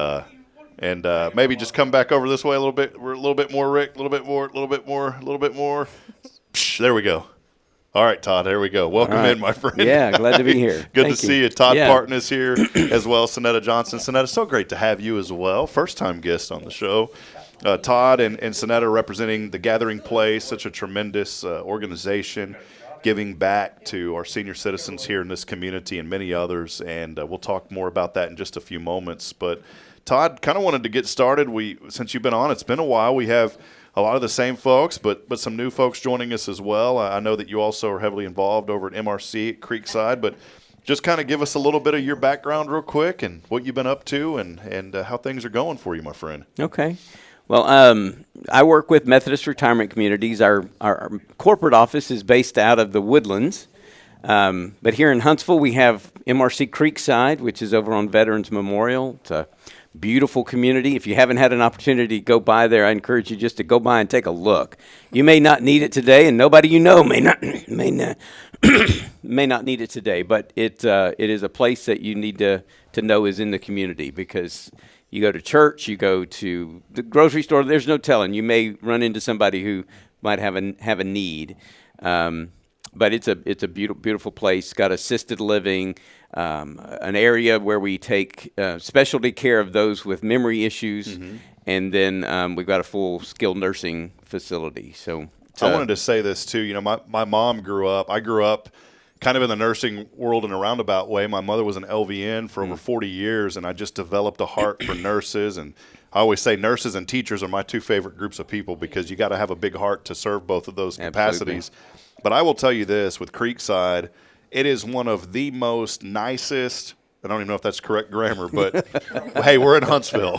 [SPEAKER 2] maybe just come back over this way a little bit. We're a little bit more, Rick. A little bit more. A little bit more. A little bit more. Psh, there we go. All right, Todd, there we go. Welcome in, my friend.
[SPEAKER 12] Yeah, glad to be here.
[SPEAKER 2] Good to see you. Todd Parton is here as well, Sonetta Johnson. Sonetta, so great to have you as well. First-time guest on the show. Todd and Sonetta representing The Gathering Place, such a tremendous organization, giving back to our senior citizens here in this community and many others, and we'll talk more about that in just a few moments. But, Todd, kind of wanted to get started. Since you've been on, it's been a while. We have a lot of the same folks, but some new folks joining us as well. I know that you also are heavily involved over at MRC at Creekside, but just kind of give us a little bit of your background real quick and what you've been up to and how things are going for you, my friend.
[SPEAKER 12] Okay. Well, I work with Methodist Retirement Communities. Our corporate office is based out of the Woodlands, but here in Huntsville we have MRC Creekside, which is over on Veterans Memorial. It's a beautiful community. If you haven't had an opportunity to go by there, I encourage you just to go by and take a look. You may not need it today, and nobody you know may not need it today. But it is a place that you need to know is in the community, because you go to church, you go to the grocery store. There's no telling. You may run into somebody who might have a need. But it's a beautiful place. Got assisted living, an area where we take specialty care of those with memory issues, and then we've got a full skilled nursing facility. So
[SPEAKER 2] I wanted to say this too. You know, my mom grew up. I grew up kind of in the nursing world in a roundabout way. My mother was an LVN for over 40 years, and I just developed a heart for nurses. And I always say nurses and teachers are my two favorite groups of people because you got to have a big heart to serve both of those capacities. But I will tell you this, with Creekside, it is one of the most nicest, I don't even know if that's correct grammar, but hey, we're in Huntsville.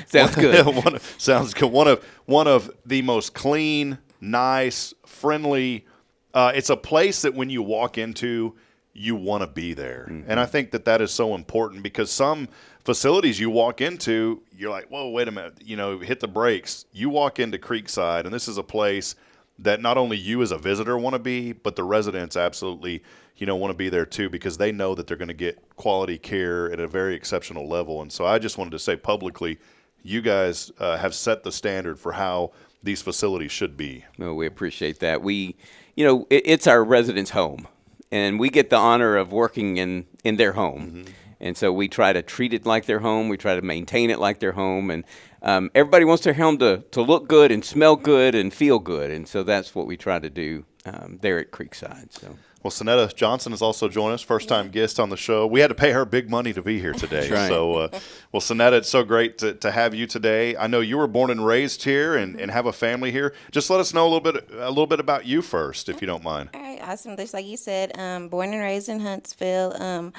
[SPEAKER 12] Sounds good.
[SPEAKER 2] Sounds good. One of the most clean, nice, friendly. It's a place that when you walk into, you want to be there. And I think that is so important because some facilities you walk into, you're like, whoa, wait a minute, hit the brakes. You walk into Creekside, and this is a place that not only you as a visitor want to be, but the residents absolutely, want to be there too because they know that they're going to get quality care at a very exceptional level. And so I just wanted to say publicly, you guys have set the standard for how these facilities should be.
[SPEAKER 12] Well, we appreciate that. It's our residents' home, and we get the honor of working in their home. And so we try to treat it like their home. We try to maintain it like their home. And everybody wants their home to look good and smell good and feel good. And so that's what we try to do there at Creekside. So.
[SPEAKER 2] Well, Sonetta Johnson has also joined us, first-time guest on the show. We had to pay her big money to be here today.
[SPEAKER 12] That's right.
[SPEAKER 2] So, well, Sonetta, it's so great to have you today. I know you were born and raised here and have a family here. Just let us know a little bit about you first, if you don't mind.
[SPEAKER 13] All right, awesome. Just like you said, born and raised in Huntsville.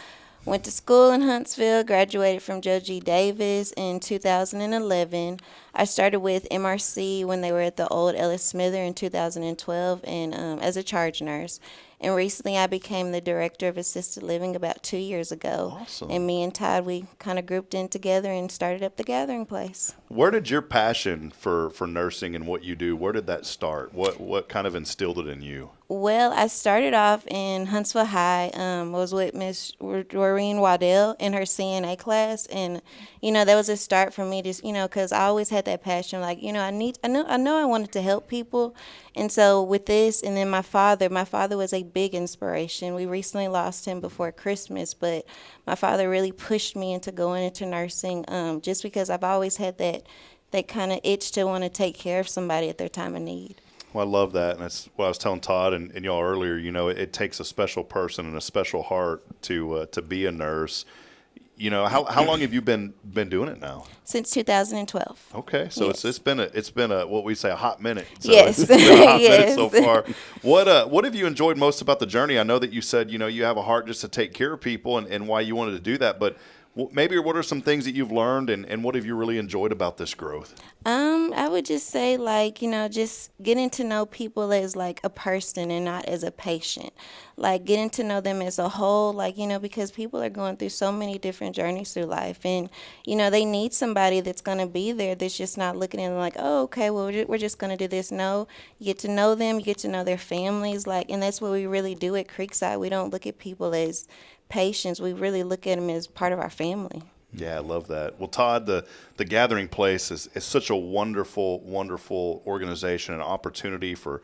[SPEAKER 13] Went to school in Huntsville, graduated from Joe G. Davis in 2011. I started with MRC when they were at the old Ellis Smither in 2012 and as a charge nurse. And recently I became the director of assisted living about 2 years ago.
[SPEAKER 2] Awesome.
[SPEAKER 13] And me and Todd, we kind of grouped in together and started up the Gathering Place.
[SPEAKER 2] Where did your passion for nursing and what you do, where did that start? What kind of instilled it in you?
[SPEAKER 13] Well, I started off in Huntsville High. Was with Miss Doreen Waddell in her CNA class, and that was a start for me. Just because I always had that passion. Like I know I wanted to help people, and so with this, and then my father was a big inspiration. We recently lost him before Christmas, but my father really pushed me into going into nursing. Just because I've always had that kind of itch to want to take care of somebody at their time of need.
[SPEAKER 2] Well, I love that, and that's what I was telling Todd and y'all earlier. It takes a special person and a special heart to be a nurse. How long have you been doing it now?
[SPEAKER 13] Since 2012.
[SPEAKER 2] Okay, so
[SPEAKER 13] yes.
[SPEAKER 2] it's been a what we say a hot minute. So
[SPEAKER 13] yes,
[SPEAKER 2] it's been a hot
[SPEAKER 13] yes.
[SPEAKER 2] minute so far. What have you enjoyed most about the journey? I know that you said you have a heart just to take care of people and why you wanted to do that, but maybe what are some things that you've learned and what have you really enjoyed about this growth?
[SPEAKER 13] I would just say just getting to know people as like a person and not as a patient. Like getting to know them as a whole, because people are going through so many different journeys through life and, they need somebody that's going to be there that's just not looking at them like, oh, okay, well, we're just going to do this. No, you get to know them, you get to know their families, and that's what we really do at Creekside. We don't look at people as patients. We really look at them as part of our family.
[SPEAKER 2] Yeah, I love that. Well, Todd, the Gathering Place is such a wonderful, wonderful organization and opportunity for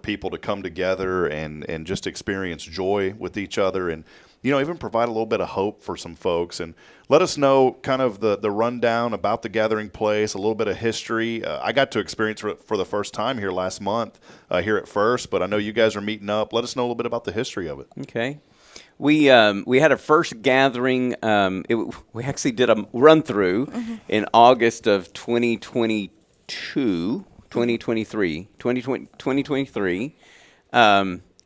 [SPEAKER 2] people to come together and just experience joy with each other and, even provide a little bit of hope for some folks. And let us know kind of the rundown about the Gathering Place, a little bit of history. I got to experience it for the first time here last month here at First, but I know you guys are meeting up. Let us know a little bit about the history of it.
[SPEAKER 12] Okay. We had a first gathering. We actually did a run through in August of 2023.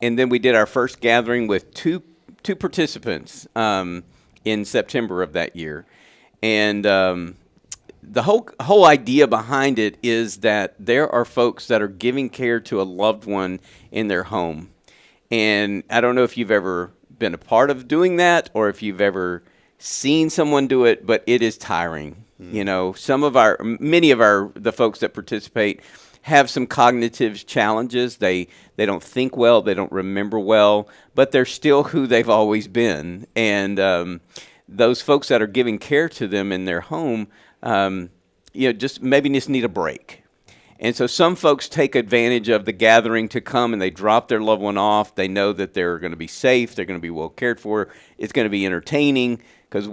[SPEAKER 12] And then we did our first gathering with two participants in September of that year. And the whole idea behind it is that there are folks that are giving care to a loved one in their home. And I don't know if you've ever been a part of doing that or if you've ever seen someone do it, but it is tiring. Many of the folks that participate have some cognitive challenges. They don't think well, they don't remember well, but they're still who they've always been. And those folks that are giving care to them in their home, just need a break. And so some folks take advantage of the gathering to come and they drop their loved one off. They know that they're going to be safe. They're going to be well cared for. It's going to be entertaining because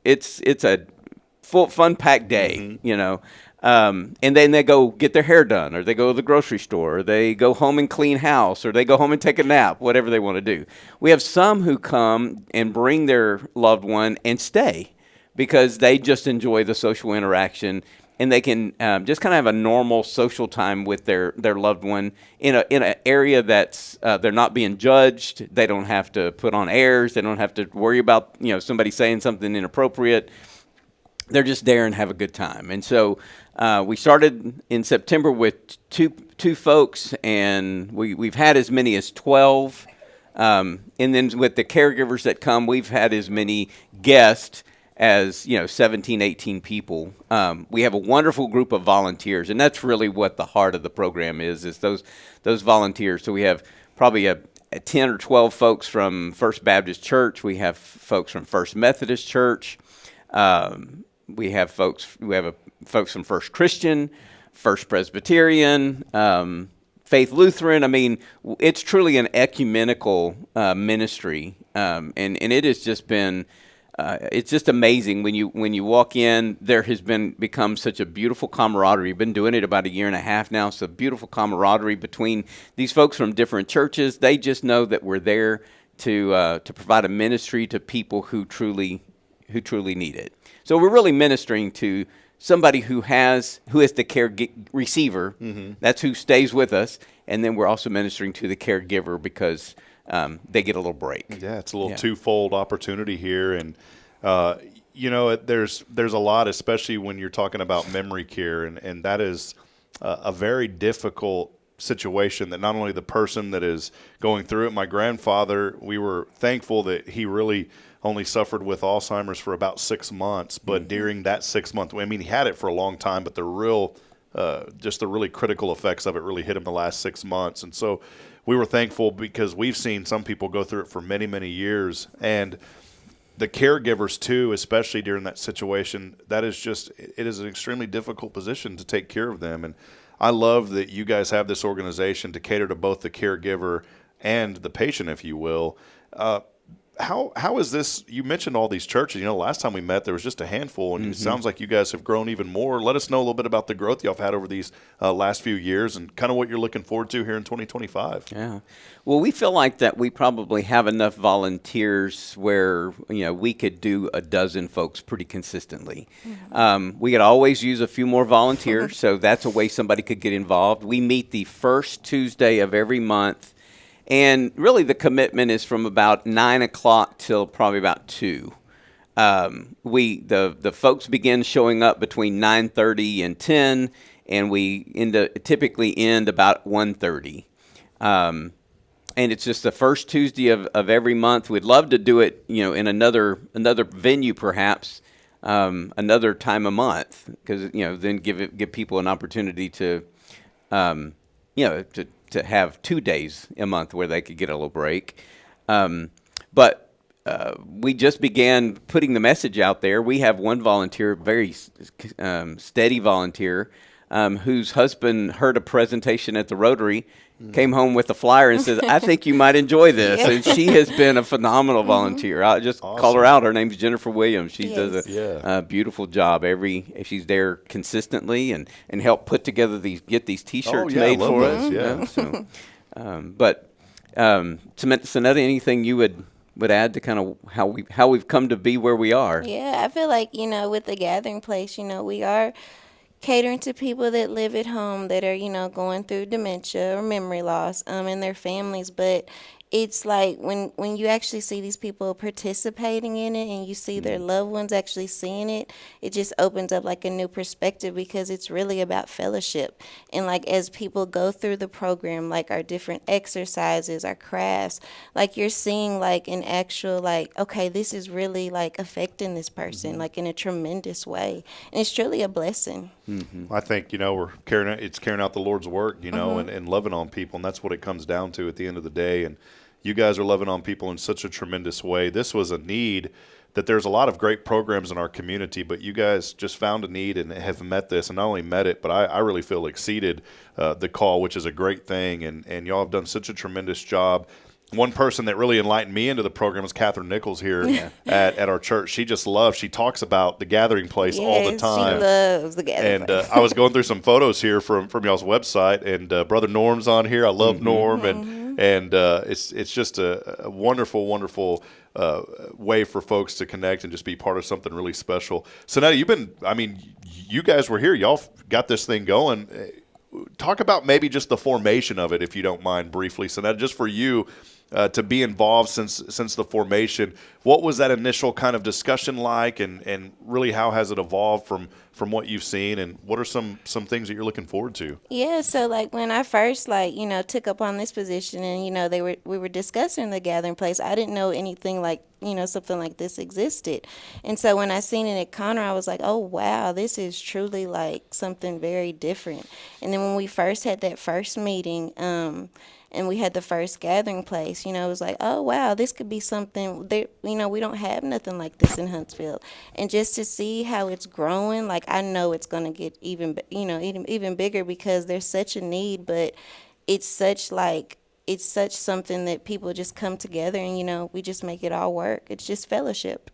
[SPEAKER 12] it's a full fun-packed day, And then they go get their hair done, or they go to the grocery store, or they go home and clean house, or they go home and take a nap, whatever they want to do. We have some who come and bring their loved one and stay because they just enjoy the social interaction, and they can just kind of have a normal social time with their loved one in an area that's they're not being judged. They don't have to put on airs. They don't have to worry about somebody saying something inappropriate. They're just there and have a good time. And so we started in September with two folks, and we've had as many as 12. And then with the caregivers that come, we've had as many guests as 17, 18 people. We have a wonderful group of volunteers, and that's really what the heart of the program is those volunteers. So we have probably a 10 or 12 folks from First Baptist Church. We have folks from First Methodist Church. We have folks from First Christian, First Presbyterian, Faith Lutheran. I mean, it's truly an ecumenical ministry, and it has just been. It's just amazing when you walk in. There has become such a beautiful camaraderie. We've been doing it about a year and a half now. So beautiful camaraderie between these folks from different churches. They just know that we're there to provide a ministry to people who truly need it. So we're really ministering to somebody who is the receiver. Mm-hmm. That's who stays with us, and then we're also ministering to the caregiver because they get a little break.
[SPEAKER 2] Yeah, it's a little twofold opportunity here, and there's a lot, especially when you're talking about memory care, and that is a very difficult situation that not only the person that is going through it. My grandfather, we were thankful that he really only suffered with Alzheimer's for about 6 months, but during that 6 month, I mean, he had it for a long time, but the really critical effects of it really hit him the last 6 months. And so we were thankful because we've seen some people go through it for many, many years. And the caregivers too, especially during that situation, it is an extremely difficult position to take care of them. And I love that you guys have this organization to cater to both the caregiver and the patient, if you will. How is this? You mentioned all these churches. Last time we met, there was just a handful, and It sounds like you guys have grown even more. Let us know a little bit about the growth y'all have had over these last few years and kind of what you're looking forward to here in 2025.
[SPEAKER 12] Yeah. Well, we feel like that we probably have enough volunteers where, we could do a dozen folks pretty consistently. Mm-hmm. We could always use a few more volunteers, so that's a way somebody could get involved. We meet the first Tuesday of every month. And really the commitment is from about 9 o'clock till probably about 2. The folks begin showing up between 9:30 and 10, and we typically end about 1:30. And it's just the first Tuesday of every month. We'd love to do it, in another venue perhaps, another time a month, because then give people an opportunity to have 2 days a month where they could get a little break. But we just began putting the message out there. We have one volunteer, very steady volunteer, whose husband heard a presentation at the Rotary, came home with a flyer and said, I think you might enjoy this. And she has been a phenomenal volunteer. I'll just call her out. Her name's Jennifer Williams. She does a beautiful job. She's there consistently and help put together get these T-shirts made for us. Yeah. Sonetta, anything you would add to kind of how we've come to be where we are?
[SPEAKER 13] Yeah, I feel like, with the Gathering Place, we are catering to people that live at home that are, going through dementia or memory loss, and their families. But it's like when you actually see these people participating in it and you see their loved ones actually seeing it, it just opens up like a new perspective, because it's really about fellowship. And like as people go through the program, like our different exercises, our crafts, like you're seeing like an actual okay, this is really like affecting this person like in a tremendous way. And it's truly a blessing.
[SPEAKER 2] Mm-hmm. I think, we're carrying out the Lord's work, and loving on people. And that's what it comes down to at the end of the day. And you guys are loving on people in such a tremendous way. This was a need that there's a lot of great programs in our community, but you guys just found a need and have met this, and not only met it, but I really feel exceeded the call, which is a great thing. And y'all have done such a tremendous job. one person that really enlightened me into the program is Catherine Nichols here at our church. She just loves. She talks about the gathering place all the time.
[SPEAKER 13] She loves the gathering place.
[SPEAKER 2] And I was going through some photos here from y'all's website, and Brother Norm's on here. I love Norm, and it's just a wonderful, wonderful way for folks to connect and just be part of something really special. So now you guys were here. Y'all got this thing going. Talk about maybe just the formation of it, if you don't mind, briefly. So now, just for you to be involved since the formation, what was that initial kind of discussion like, and really how has it evolved from what you've seen, and what are some things that you're looking forward to?
[SPEAKER 13] Yeah, so like when I first took up on this position, and we were discussing the gathering place, I didn't know anything like something like this existed. And so when I seen it at Connor, I was like, oh wow, this is truly like something very different. And then when we first had that first meeting, and we had the first gathering place, it was like, oh wow, this could be something that, we don't have nothing like this in Huntsville. And just to see how it's growing, like I know it's going to get even bigger, because there's such a need, but it's such something that people just come together and, we just make it all work. It's just fellowship.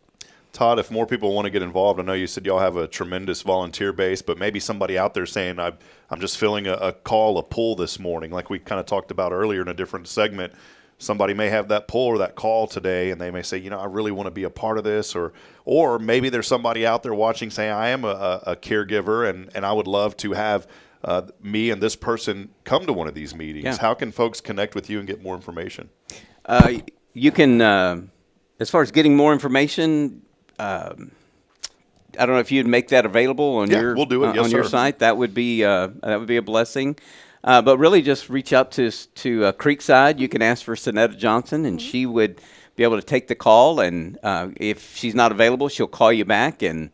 [SPEAKER 2] Todd, if more people want to get involved, I know you said y'all have a tremendous volunteer base, but maybe somebody out there saying, I'm just feeling a call, a pull this morning, like we kind of talked about earlier in a different segment. Somebody may have that pull or that call today, and they may say, I really want to be a part of this, or maybe there's somebody out there watching saying, I am a caregiver, and I would love to have me and this person come to one of these meetings. Yeah. How can folks connect with you and get more information?
[SPEAKER 12] You can, as far as getting more information, I don't know if you'd make that available on
[SPEAKER 2] we'll do it. Yes,
[SPEAKER 12] on your site. That would be a blessing. But really, just reach out to Creekside. You can ask for Sonetta Johnson, and she would be able to take the call. And if she's not available, she'll call you back and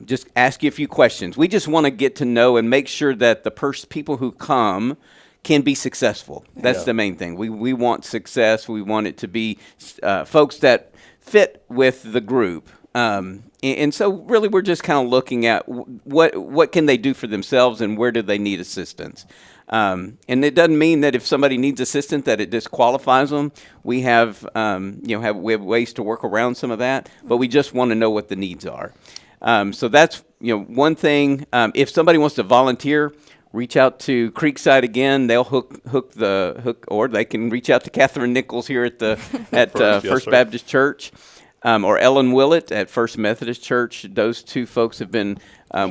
[SPEAKER 12] just ask you a few questions. We just want to get to know and make sure that the people who come can be successful. That's the main thing. We want success. We want it to be folks that fit with the group. And so really we're just kind of looking at what can they do for themselves and where do they need assistance. And it doesn't mean that if somebody needs assistance that it disqualifies them. We have we have ways to work around some of that, but we just want to know what the needs are. So that's one thing. If somebody wants to volunteer, reach out to Creekside again. They'll hook, or they can reach out to Catherine Nichols here at First Baptist Church. Or Ellen Willett at First Methodist Church. Those two folks have been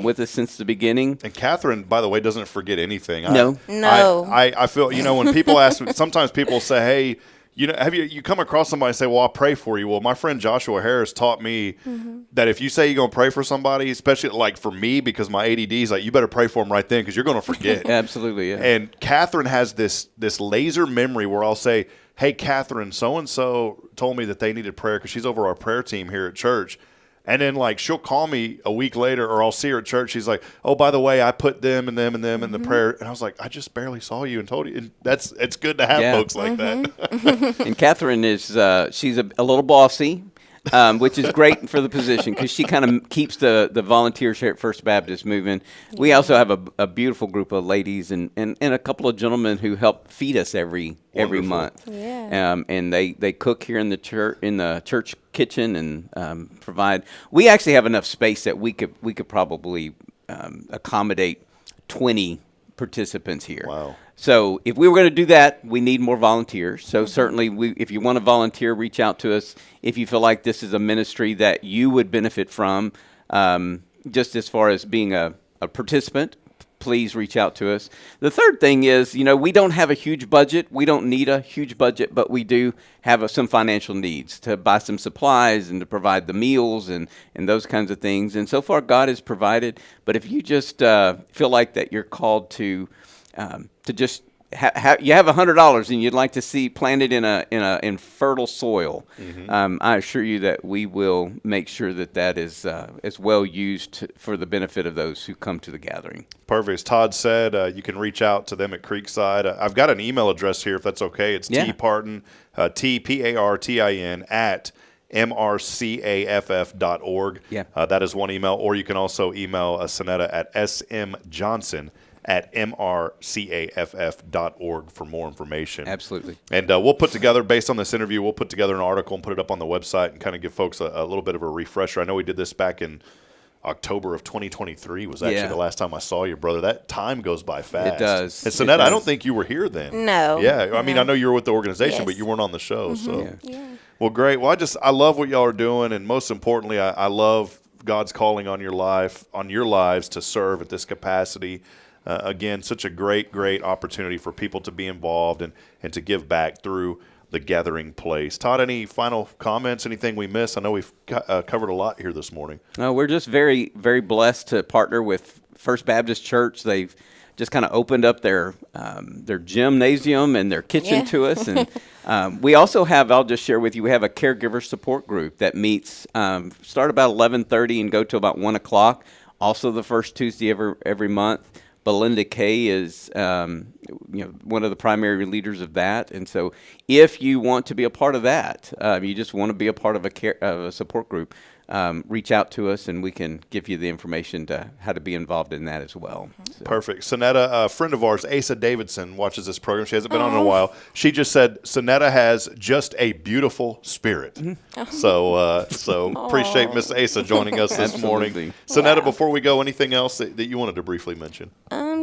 [SPEAKER 12] with us since the beginning.
[SPEAKER 2] And Catherine, by the way, doesn't forget anything.
[SPEAKER 13] No.
[SPEAKER 2] I feel, when people ask me, sometimes people say, hey, have you come across somebody and say, well, I'll pray for you. Well, my friend Joshua Harris taught me that if you say you're going to pray for somebody, especially like for me, because my ADD is like, you better pray for them right then because you're going to forget.
[SPEAKER 12] Absolutely, yeah.
[SPEAKER 2] And Catherine has this laser memory where I'll say, hey, Catherine, so-and-so told me that they needed prayer because she's over our prayer team here at church. And then, she'll call me a week later, or I'll see her at church. She's like, oh, by the way, I put them and them and them in the prayer. And I was like, I just barely saw you and told you. And it's good to have folks like that.
[SPEAKER 12] And Catherine is she's a little bossy, which is great for the position because she kind of keeps the volunteers here at First Baptist moving. We also have a beautiful group of ladies and a couple of gentlemen who help feed us every month.
[SPEAKER 13] Yeah.
[SPEAKER 12] And they cook here in the church kitchen and provide. We actually have enough space that we could probably accommodate 20 participants here.
[SPEAKER 2] Wow.
[SPEAKER 12] So if we were going to do that, we need more volunteers. So certainly, if you want to volunteer, reach out to us. If you feel like this is a ministry that you would benefit from, just as far as being a participant, please reach out to us. The third thing is, we don't have a huge budget. We don't need a huge budget, but we do have some financial needs to buy some supplies and to provide the meals and those kinds of things. And so far, God has provided. But if you just feel like that you're called to just you have $100 and you'd like to see planted in fertile soil, I assure you that we will make sure that is well used for the benefit of those who come to the gathering.
[SPEAKER 2] Perfect. As Todd said, you can reach out to them at Creekside. I've got an email address here, if that's okay. It's tpartin, TPARTIN at mrcaff.org.
[SPEAKER 12] Yeah.
[SPEAKER 2] That is one email. Or you can also email Sonetta at smjohnson at mrcaff.org for more information.
[SPEAKER 12] Absolutely.
[SPEAKER 2] And we'll put together, based on this interview, we'll put together an article and put it up on the website and kind of give folks a little bit of a refresher. I know we did this back in October of 2023 was actually the last time I saw you, brother. That time goes by fast.
[SPEAKER 12] It does.
[SPEAKER 2] And Sonetta, I don't think you were here then.
[SPEAKER 13] No.
[SPEAKER 2] Yeah. I mean, I know you were with the organization,
[SPEAKER 13] Yes.
[SPEAKER 2] but you weren't on the show. So,
[SPEAKER 13] Yeah.
[SPEAKER 2] well, great. Well, I love what y'all are doing, and most importantly, I love God's calling on your lives to serve at this capacity. Again, such a great opportunity for people to be involved and to give back through the gathering place. Todd, any final comments, anything we missed? I know we've covered a lot here this morning.
[SPEAKER 12] No, we're just very, very blessed to partner with First Baptist Church. They've just kind of opened up their gymnasium and their kitchen to us. And we also have, I'll just share with you, we have a caregiver support group that meets, start about 11:30 and go to about 1 o'clock. Also the first Tuesday every month. Belinda Kay is one of the primary leaders of that. And so if you want to be a part of that, you just want to be a part of a support group, reach out to us and we can give you the information to how to be involved in that as well. So.
[SPEAKER 2] Perfect. Sonetta, a friend of ours, Asa Davidson, watches this program. She hasn't been on in a while. She just said Sonetta has just a beautiful spirit. So appreciate Miss Asa joining us this morning. Sonetta, before we go, anything else that you wanted to briefly mention?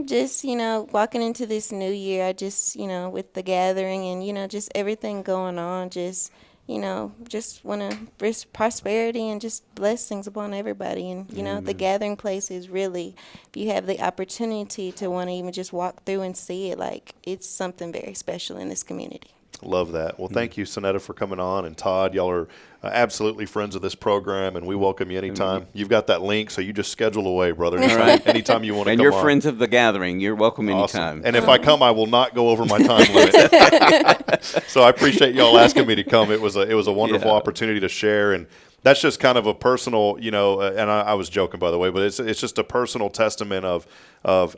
[SPEAKER 13] Just, walking into this new year, I just, with the gathering and, just everything going on, just want to wish prosperity and just blessings upon everybody. And, the gathering place is really, if you have the opportunity to want to even just walk through and see it, like it's something very special in this community.
[SPEAKER 2] Love that. Well, thank you, Sonetta, for coming on. And Todd, y'all are absolutely friends of this program, and we welcome you anytime. You've got that link, so you just schedule away, brother. Anytime you want to come on.
[SPEAKER 12] And you're friends of the gathering. You're welcome anytime.
[SPEAKER 2] And if I come, I will not go over my time limit. So I appreciate y'all asking me to come. It was a wonderful opportunity to share, and that's just kind of a personal, and I was joking, by the way, but it's just a personal testament of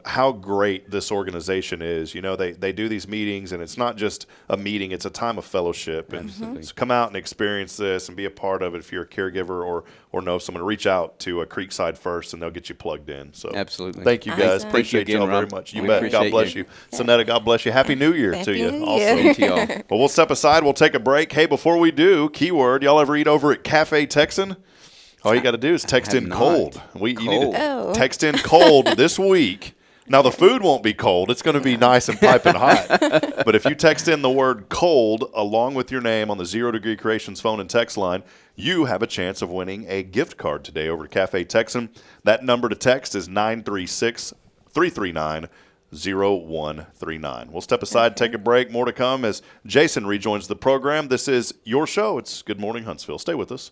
[SPEAKER 2] how great this organization is. They do these meetings, and it's not just a meeting; it's a time of fellowship. And so come out and experience this and be a part of it. If you're a caregiver or know someone, reach out to Creekside First, and they'll get you plugged in. So
[SPEAKER 12] absolutely,
[SPEAKER 2] thank you guys.
[SPEAKER 12] Awesome.
[SPEAKER 2] Appreciate
[SPEAKER 12] you again,
[SPEAKER 2] y'all
[SPEAKER 12] Rob.
[SPEAKER 2] very much. You bet. God bless you. Sonetta, God bless you. Happy New Year to you.
[SPEAKER 12] Same to y'all.
[SPEAKER 2] Well, we'll step aside. We'll take a break. Hey, before we do, keyword, y'all ever eat over at Cafe Texan? All you got to do is text in cold. You need to text in cold this week. Now, the food won't be cold. It's going to be nice and piping hot. But if you text in the word cold along with your name on the 0 Degree Creations phone and text line, you have a chance of winning a gift card today over to Cafe Texan. That number to text is 936-339-0139. We'll step aside, take a break. More to come as Jason rejoins the program. This is your show. It's Good Morning Huntsville. Stay with us.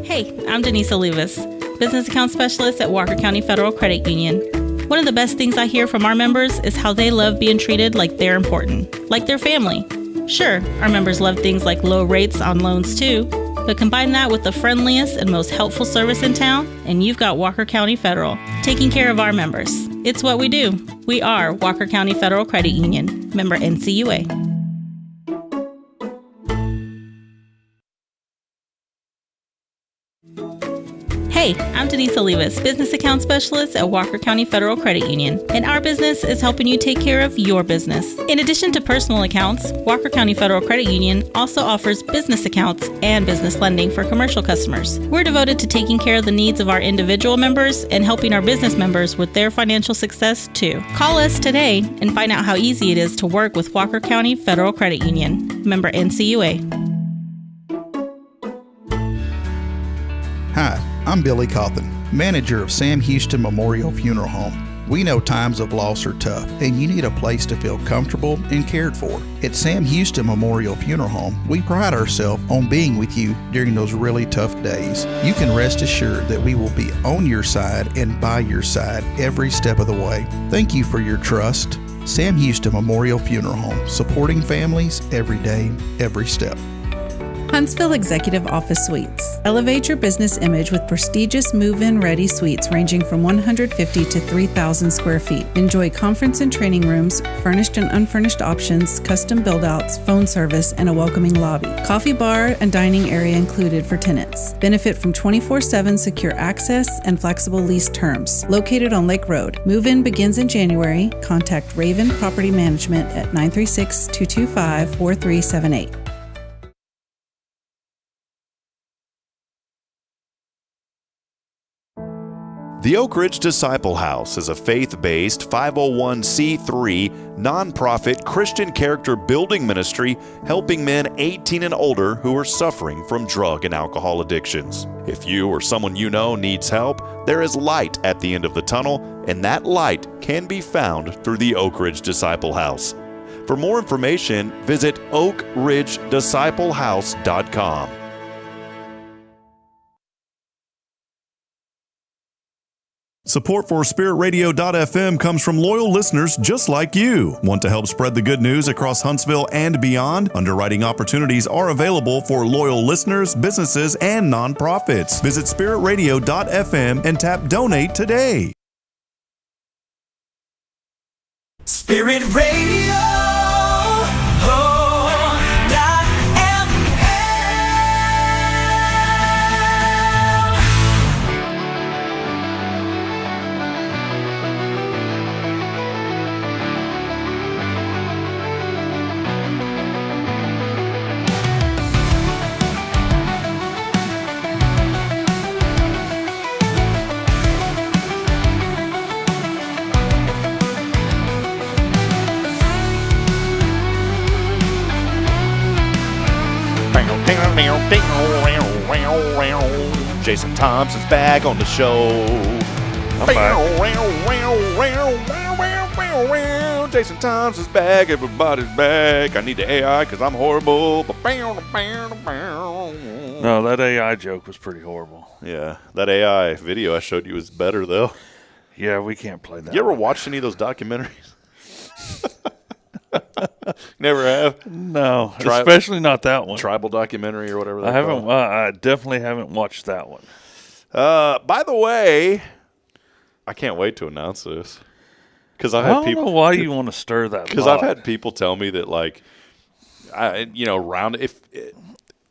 [SPEAKER 14] Hey, I'm Denise Olivas, Business Account Specialist at Walker County Federal Credit Union. One of the best things I hear from our members is how they love being treated like they're important, like their family. Sure, our members love things like low rates on loans too, but combine that with the friendliest and most helpful service in town, and you've got Walker County Federal, taking care of our members. It's what we do. We are Walker County Federal Credit Union, member NCUA. Hey, I'm Denise Olivas, Business Account Specialist at Walker County Federal Credit Union, and our business is helping you take care of your business. In addition to personal accounts, Walker County Federal Credit Union also offers business accounts and business lending for commercial customers. We're devoted to taking care of the needs of our individual members and helping our business members with their financial success too. Call us today and find out how easy it is to work with Walker County Federal Credit Union. Member NCUA.
[SPEAKER 7] Hi, I'm Billy Cawthon, manager of Sam Houston Memorial Funeral Home. We know times of loss are tough, and you need a place to feel comfortable and cared for. At Sam Houston Memorial Funeral Home, we pride ourselves on being with you during those really tough days. You can rest assured that we will be on your side and by your side every step of the way. Thank you for your trust. Sam Houston Memorial Funeral Home, supporting families every day, every step.
[SPEAKER 15] Huntsville Executive Office Suites. Elevate your business image with prestigious move-in ready suites ranging from 150 to 3,000 square feet. Enjoy conference and training rooms, furnished and unfurnished options, custom build-outs, phone service, and a welcoming lobby. Coffee bar and dining area included for tenants. Benefit from 24/7 secure access and flexible lease terms. Located on Lake Road. Move-in begins in January. Contact Raven Property Management at 936-225-4378.
[SPEAKER 1] The Oak Ridge Disciple House is a faith-based 501c3 nonprofit Christian character building ministry helping men 18 and older who are suffering from drug and alcohol addictions. If you or someone you know needs help, there is light at the end of the tunnel, and that light can be found through the Oak Ridge Disciple House. For more information, visit oakridgedisciplehouse.com. Support for SpiritRadio.fm comes from loyal listeners just like you. Want to help spread the good news across Huntsville and beyond? Underwriting opportunities are available for loyal listeners, businesses, and nonprofits. Visit SpiritRadio.fm and tap Donate today.
[SPEAKER 9] Spirit Radio.
[SPEAKER 2] Jason Thompson's back on the show. Jason Thompson's back. Everybody's back. I need the AI because I'm horrible.
[SPEAKER 10] No, that AI joke was pretty horrible.
[SPEAKER 2] Yeah, that AI video I showed you was better, though.
[SPEAKER 10] Yeah, we can't play that.
[SPEAKER 2] You ever watched any of those documentaries? Never have?
[SPEAKER 10] No, especially not that one.
[SPEAKER 2] Tribal documentary or whatever.
[SPEAKER 10] I haven't. I definitely haven't watched that one.
[SPEAKER 2] By the way, I can't wait to announce this because I
[SPEAKER 10] don't know why you want to stir that.
[SPEAKER 2] Because I've had people tell me that, like,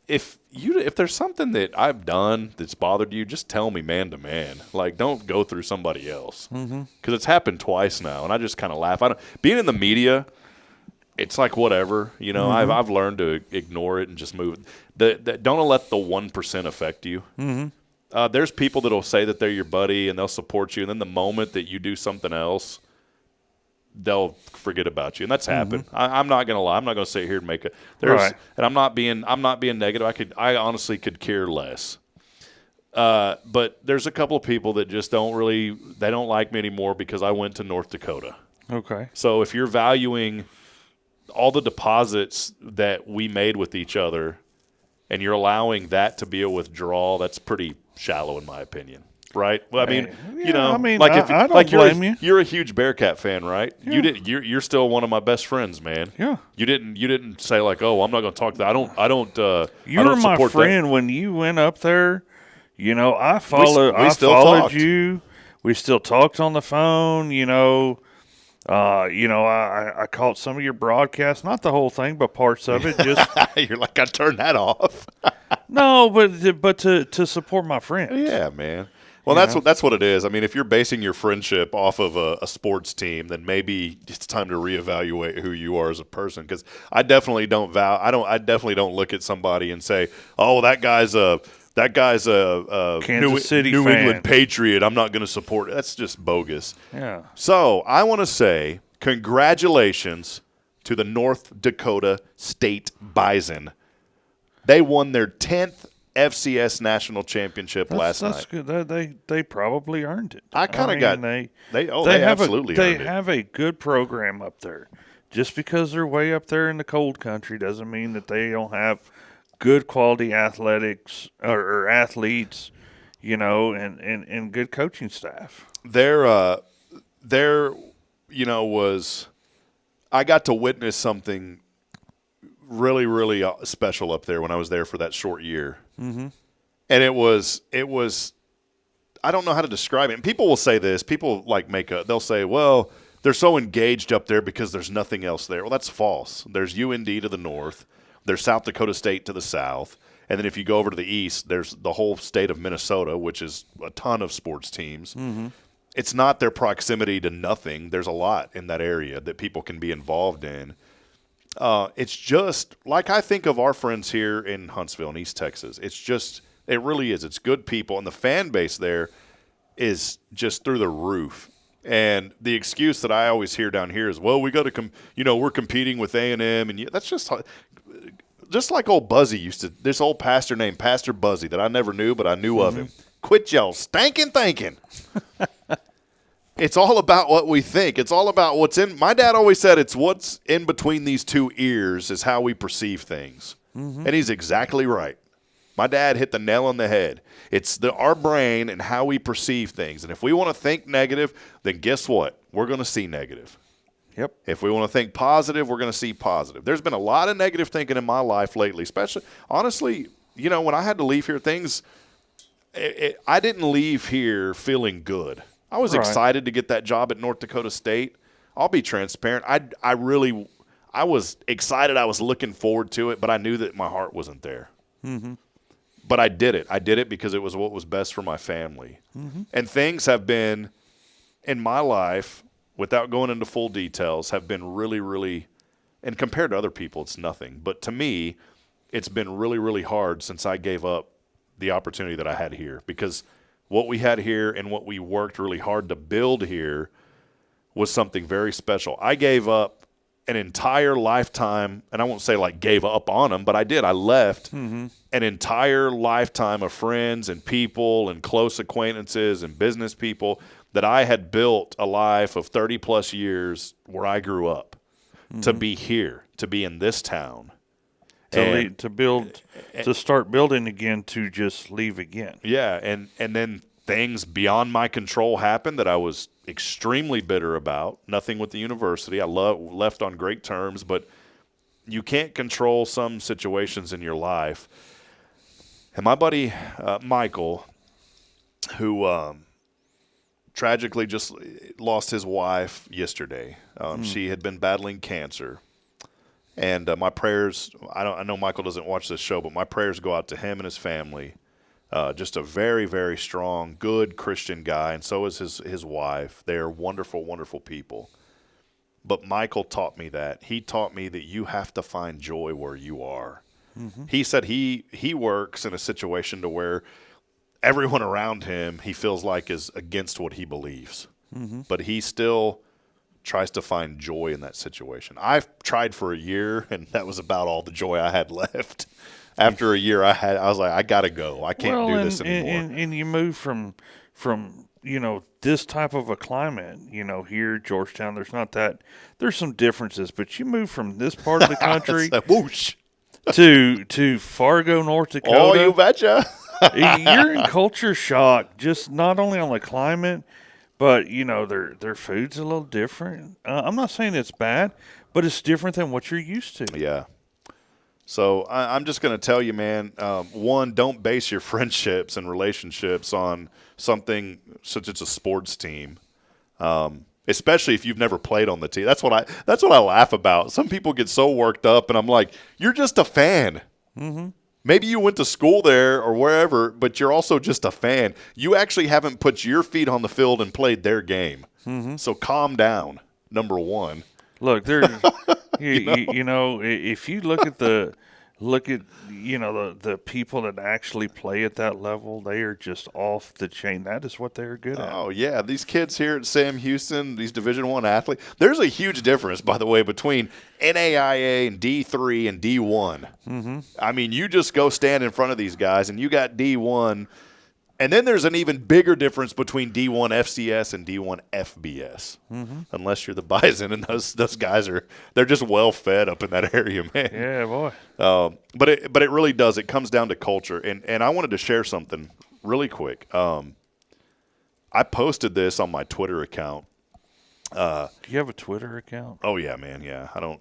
[SPEAKER 2] if there's something that I've done that's bothered you, just tell me man to man. Like, don't go through somebody else. Because it's happened twice now, and I just kind of laugh. Being in the media, it's like whatever. I've learned to ignore it and just move it. Don't let the 1% affect you. There's people that'll say that they're your buddy and they'll support you, and then the moment that you do something else, they'll forget about you, and that's happened. I'm not gonna lie. I'm not gonna sit here and make it. And I'm not being negative. I honestly could care less. But there's a couple of people that just don't like me anymore because I went to North Dakota.
[SPEAKER 10] Okay.
[SPEAKER 2] So if you're valuing all the deposits that we made with each other, and you're allowing that to be a withdrawal, that's pretty shallow in my opinion. Right. Well, I mean,
[SPEAKER 10] I don't blame you.
[SPEAKER 2] You're a huge Bearcat fan, right?
[SPEAKER 10] Yeah.
[SPEAKER 2] You're still one of my best friends, man.
[SPEAKER 10] Yeah.
[SPEAKER 2] You didn't say like, oh, I'm not going to talk to that. I don't.
[SPEAKER 10] You were my friend when you went up there. I followed you. We still talked on the phone. I caught some of your broadcasts, not the whole thing, but parts of it. Just
[SPEAKER 2] you're like, I turned that off.
[SPEAKER 10] No, but to support my friends.
[SPEAKER 2] Yeah, man. Well, that's what it is. I mean, if you're basing your friendship off of a sports team, then maybe it's time to reevaluate who you are as a person. Because I definitely don't look at somebody and say, "Oh, that guy's a
[SPEAKER 10] Kansas City
[SPEAKER 2] New
[SPEAKER 10] fan.
[SPEAKER 2] England Patriot. I'm not going to support it." That's just bogus.
[SPEAKER 10] Yeah.
[SPEAKER 2] So I want to say congratulations to the North Dakota State Bison. They won their 10th FCS national championship last night.
[SPEAKER 10] That's good. They probably earned it.
[SPEAKER 2] I kind of got
[SPEAKER 10] they
[SPEAKER 2] absolutely
[SPEAKER 10] they
[SPEAKER 2] earned it.
[SPEAKER 10] have a good program up there. Just because they're way up there in the cold country doesn't mean that they don't have good quality athletics or athletes, and good coaching staff.
[SPEAKER 2] I got to witness something really, really special up there when I was there for that short year.
[SPEAKER 10] Mm-hmm.
[SPEAKER 2] And it was, I don't know how to describe it. And people will say this, they'll say, well, they're so engaged up there because there's nothing else there. Well, that's false. There's UND to the north. There's South Dakota State to the south. And then if you go over to the east, there's the whole state of Minnesota, which is a ton of sports teams.
[SPEAKER 10] Mm-hmm.
[SPEAKER 2] It's not their proximity to nothing. There's a lot in that area that people can be involved in. It's just like I think of our friends here in Huntsville in East Texas. It really is. It's good people, and the fan base there is just through the roof. And the excuse that I always hear down here is, well, we got to we're competing with A&M, and that's just like old Buzzy used to. This old pastor named Pastor Buzzy that I never knew, but I knew of him. Quit y'all stinking thinking. It's all about what we think. It's all about what's in. My dad always said it's what's in between these two ears is how we perceive things.
[SPEAKER 10] Mm-hmm.
[SPEAKER 2] And he's exactly right. My dad hit the nail on the head. It's our brain and how we perceive things. And if we want to think negative, then guess what? We're going to see negative.
[SPEAKER 10] Yep.
[SPEAKER 2] If we want to think positive, we're going to see positive. There's been a lot of negative thinking in my life lately, especially, honestly, when I had to leave here, I didn't leave here feeling good. I was excited to get that job at North Dakota State. I'll be transparent. I was excited. I was looking forward to it, but I knew that my heart wasn't there.
[SPEAKER 10] Mm-hmm.
[SPEAKER 2] But I did it. I did it because it was what was best for my family.
[SPEAKER 10] Mm-hmm.
[SPEAKER 2] And things have been, in my life, without going into full details, have been really, really, and compared to other people, it's nothing. But to me, it's been really, really hard since I gave up the opportunity that I had here, because what we had here and what we worked really hard to build here was something very special. I gave up an entire lifetime, and I won't say gave up on them, but I did. I left an entire lifetime of friends and people and close acquaintances and business people that I had built a life of 30-plus years where I grew up to be here, to be in this town.
[SPEAKER 10] To start building again, to just leave again.
[SPEAKER 2] Yeah, and then things beyond my control happened that I was extremely bitter about. Nothing with the university. I left on great terms, but you can't control some situations in your life. And my buddy Michael, who tragically just lost his wife yesterday. She had been battling cancer. And my prayers, I know Michael doesn't watch this show, but my prayers go out to him and his family. Just a very, very strong, good Christian guy, and so is his wife. They are wonderful, wonderful people. But Michael taught me that. He taught me that you have to find joy where you are.
[SPEAKER 10] Mm-hmm.
[SPEAKER 2] He said he works in a situation to where everyone around him he feels like is against what he believes.
[SPEAKER 10] Mm-hmm.
[SPEAKER 2] But he still tries to find joy in that situation. I've tried for a year, and that was about all the joy I had left. After a year, I was like, I gotta go. I can't do this anymore.
[SPEAKER 10] And you move from this type of a climate. Here, Georgetown, there's some differences, but you move from this part of the country
[SPEAKER 2] whoosh.
[SPEAKER 10] to Fargo, North Dakota.
[SPEAKER 2] Oh, you betcha.
[SPEAKER 10] You're in culture shock, just not only on the climate, but their food's a little different. I'm not saying it's bad, but it's different than what you're used to.
[SPEAKER 2] Yeah. So I'm just going to tell you, man, one, don't base your friendships and relationships on something such as a sports team, especially if you've never played on the team. That's what I laugh about. Some people get so worked up, and I'm like, you're just a fan.
[SPEAKER 10] Mm-hmm.
[SPEAKER 2] Maybe you went to school there or wherever, but you're also just a fan. You actually haven't put your feet on the field and played their game. Mm-hmm. So calm down, number one.
[SPEAKER 10] Look, there's, you know, if you look at the people that actually play at that level, they are just off the chain. That is what they're good at.
[SPEAKER 2] Oh yeah, these kids here at Sam Houston, these Division I athletes. There's a huge difference, by the way, between NAIA and D3 and D1. Mm-hmm. I mean, you just go stand in front of these guys, and you got D1. And then there's an even bigger difference between D1 FCS and D1 FBS, unless you're the Bison, and those guys they're just well fed up in that area, man.
[SPEAKER 10] Yeah, boy.
[SPEAKER 2] But it really does. It comes down to culture, and I wanted to share something really quick. I posted this on my Twitter account.
[SPEAKER 10] Do you have a Twitter account?
[SPEAKER 2] Oh yeah, man. Yeah, I don't.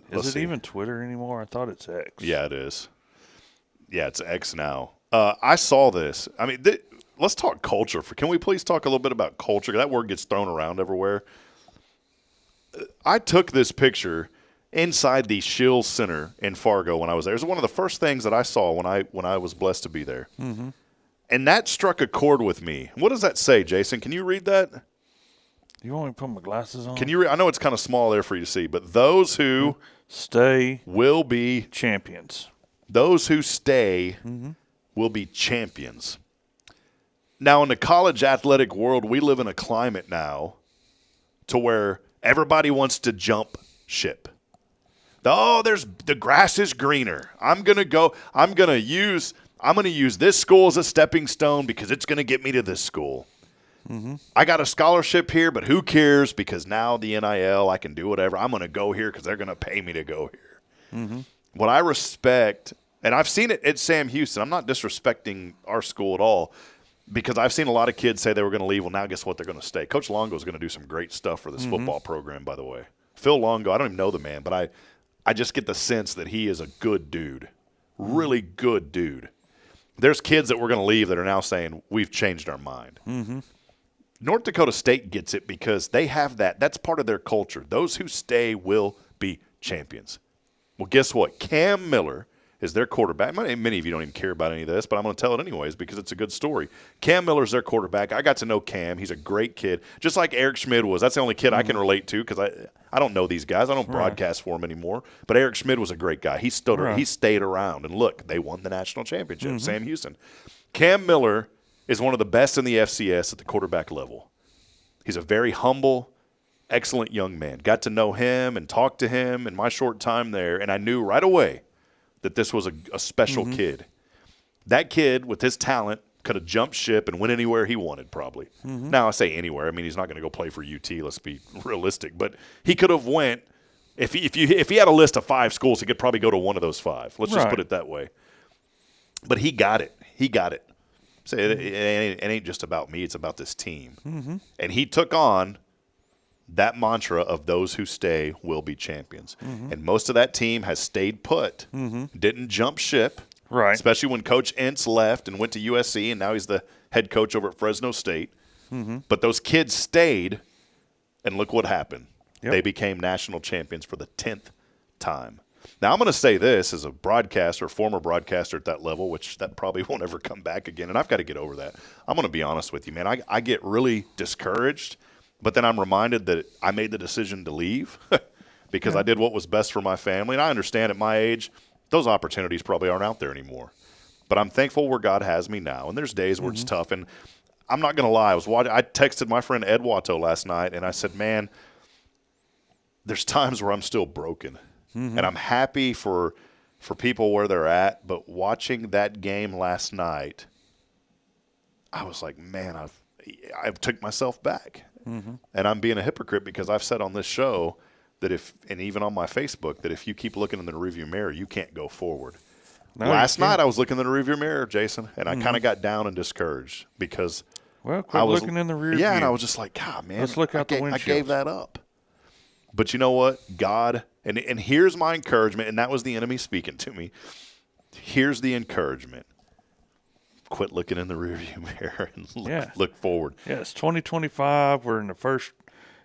[SPEAKER 10] Is it even Twitter anymore? I thought it's X.
[SPEAKER 2] Yeah, it is. Yeah, it's X now. I saw this. I mean, let's talk culture. Can we please talk a little bit about culture? That word gets thrown around everywhere. I took this picture inside the Shields Center in Fargo when I was there. It was one of the first things that I saw when I was blessed to be there. Mm-hmm. And that struck a chord with me. What does that say, Jason? Can you read that?
[SPEAKER 10] You want me to put my glasses on?
[SPEAKER 2] Can you read? I know it's kind of small there for you to see, but those who
[SPEAKER 10] stay
[SPEAKER 2] will be
[SPEAKER 10] champions.
[SPEAKER 2] Those who stay will be champions. Now, in the college athletic world, we live in a climate now to where everybody wants to jump ship. The grass is greener. I'm going to use this school as a stepping stone because it's going to get me to this school. Mm-hmm. I got a scholarship here, but who cares? Because now the NIL, I can do whatever. I'm going to go here because they're going to pay me to go here. Mm-hmm. What I respect, and I've seen it at Sam Houston. I'm not disrespecting our school at all because I've seen a lot of kids say they were going to leave. Well, now guess what? They're going to stay. Coach Longo is going to do some great stuff for this football program, by the way. Phil Longo, I don't even know the man, but I just get the sense that he is a good dude, really good dude. There's kids that were going to leave that are now saying, we've changed our mind. Mm-hmm. North Dakota State gets it because they have that. That's part of their culture. Those who stay will be champions. Well, guess what? Cam Miller is their quarterback. Many of you don't even care about any of this, but I'm going to tell it anyways because it's a good story. Cam Miller's their quarterback. I got to know Cam. He's a great kid, just like Eric Schmid was. That's the only kid I can relate to because I don't know these guys. I don't broadcast for them anymore. But Eric Schmid was a great guy. He stayed around. And, look, they won the national championship, Sam Houston. Cam Miller is one of the best in the FCS at the quarterback level. He's a very humble, excellent young man. Got to know him and talk to him in my short time there, and I knew right away that this was a special kid. That kid, with his talent, could have jumped ship and went anywhere he wanted probably. Mm-hmm. Now, I say anywhere. I mean, he's not going to go play for UT. Let's be realistic. But he could have went – if he had a list of 5 schools, he could probably go to one of those 5. Let's just put it that way. But he got it. He got it. So it ain't just about me. It's about this team. Mm-hmm. And he took on that mantra of those who stay will be champions. Mm-hmm. And most of that team has stayed put, didn't jump ship, especially when Coach Entz left and went to USC, and now he's the head coach over at Fresno State. Mm-hmm. But those kids stayed, and look what happened. Yep. They became national champions for the 10th time. Now, I'm going to say this as a broadcaster, former broadcaster at that level, which that probably won't ever come back again, and I've got to get over that. I'm going to be honest with you, man. I get really discouraged, but then I'm reminded that I made the decision to leave because I did what was best for my family. And I understand at my age, those opportunities probably aren't out there anymore. But I'm thankful where God has me now, and there's days where it's tough. And I'm not going to lie. I texted my friend Ed Watto last night, and I said, man, there's times where I'm still broken. Mm-hmm. And I'm happy for people where they're at, but watching that game last night, I was like, man, I've took myself back. Mm-hmm. And I'm being a hypocrite because I've said on this show that and even on my Facebook, that if you keep looking in the rearview mirror, you can't go forward. No, last night I was looking in the rearview mirror, Jason, and I kind of got down and discouraged because
[SPEAKER 10] quit looking in the rearview.
[SPEAKER 2] Yeah, and I was just like, God, man,
[SPEAKER 10] let's look out the windshield.
[SPEAKER 2] I gave that up. But you know what? God, and here's my encouragement, and that was the enemy speaking to me. Here's the encouragement. Quit looking in the rearview mirror and look forward.
[SPEAKER 10] Yeah, it's 2025. We're in the first,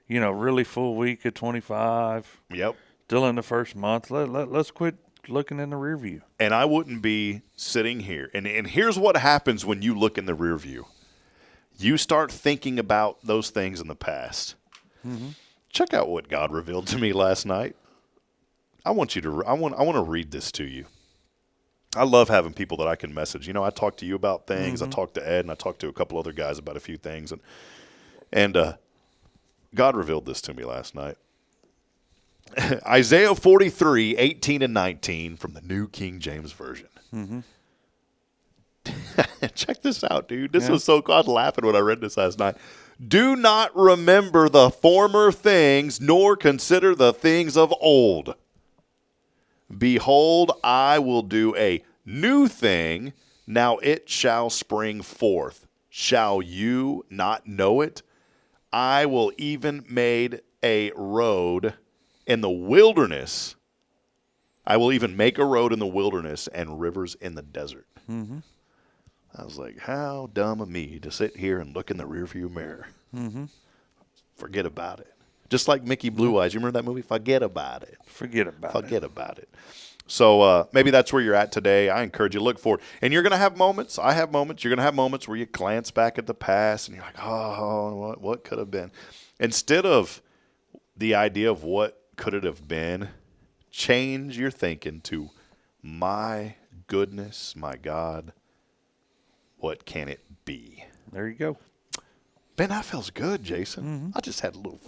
[SPEAKER 10] really full week of 25.
[SPEAKER 2] Yep.
[SPEAKER 10] Still in the first month. Let's quit looking in the rear view.
[SPEAKER 2] And I wouldn't be sitting here. And here's what happens when you look in the rear view. You start thinking about those things in the past. Mm-hmm. Check out what God revealed to me last night. I want to read this to you. I love having people that I can message. You know, I talk to you about things. I talk to Ed, and I talk to a couple other guys about a few things. And God revealed this to me last night. Isaiah 43, 18 and 19 from the New King James Version. Mm-hmm. Check this out, dude. This was so cool. I was laughing when I read this last night. Do not remember the former things, nor consider the things of old. Behold, I will do a new thing. Now it shall spring forth. Shall you not know it? I will even make a road in the wilderness. I will even make a road in the wilderness and rivers in the desert. Mm-hmm. I was like, how dumb of me to sit here and look in the rearview mirror. Mm-hmm. Forget about it. Just like Mickey Blue Eyes. You remember that movie? Forget about it.
[SPEAKER 10] Forget about it.
[SPEAKER 2] So maybe that's where you're at today. I encourage you to look forward. And you're going to have moments. I have moments. You're going to have moments where you glance back at the past and you're like, oh, what could have been? Instead of the idea of what could it have been, change your thinking to, my goodness, my God, what can it be?
[SPEAKER 10] There you go.
[SPEAKER 2] Man, that feels good, Jason. Mm-hmm. I just had a little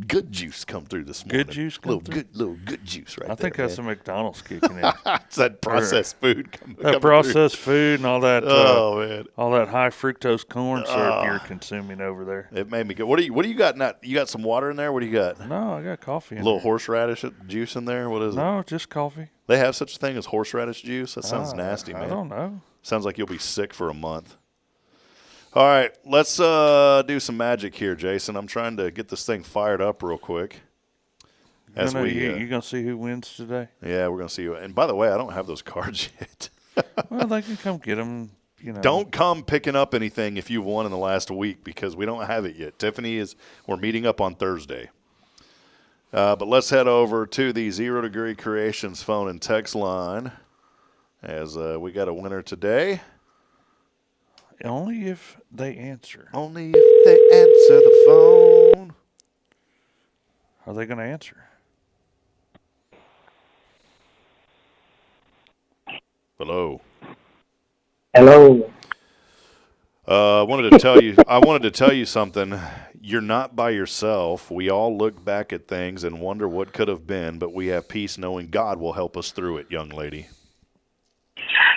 [SPEAKER 2] good juice come through this morning.
[SPEAKER 10] Good juice come through?
[SPEAKER 2] Little good juice right there.
[SPEAKER 10] I think that's some McDonald's kicking in.
[SPEAKER 2] It's that processed food coming
[SPEAKER 10] That processed food and all that.
[SPEAKER 2] Man,
[SPEAKER 10] all that high fructose corn syrup you're consuming over there.
[SPEAKER 2] It made me go. What do you got? You got some water in there? What do you got?
[SPEAKER 10] No, I got coffee.
[SPEAKER 2] A little horseradish juice in there. What is it?
[SPEAKER 10] No, just coffee.
[SPEAKER 2] They have such a thing as horseradish juice. That sounds nasty, man.
[SPEAKER 10] I don't know.
[SPEAKER 2] Sounds like you'll be sick for a month. All right, let's do some magic here, Jason. I'm trying to get this thing fired up real quick.
[SPEAKER 10] You going to see who wins today?
[SPEAKER 2] Yeah, we're going to see you. And by the way, I don't have those cards yet.
[SPEAKER 10] Well, they can come get them.
[SPEAKER 2] Don't come picking up anything if you've won in the last week because we don't have it yet. We're meeting up on Thursday. But let's head over to the 0 Degree Creations phone and text line as we got a winner today.
[SPEAKER 10] Only if they answer.
[SPEAKER 2] Only if they answer the phone.
[SPEAKER 10] Are they going to answer?
[SPEAKER 2] Hello.
[SPEAKER 16] Hello.
[SPEAKER 2] I wanted to tell you something. You're not by yourself. We all look back at things and wonder what could have been, but we have peace knowing God will help us through it, young lady.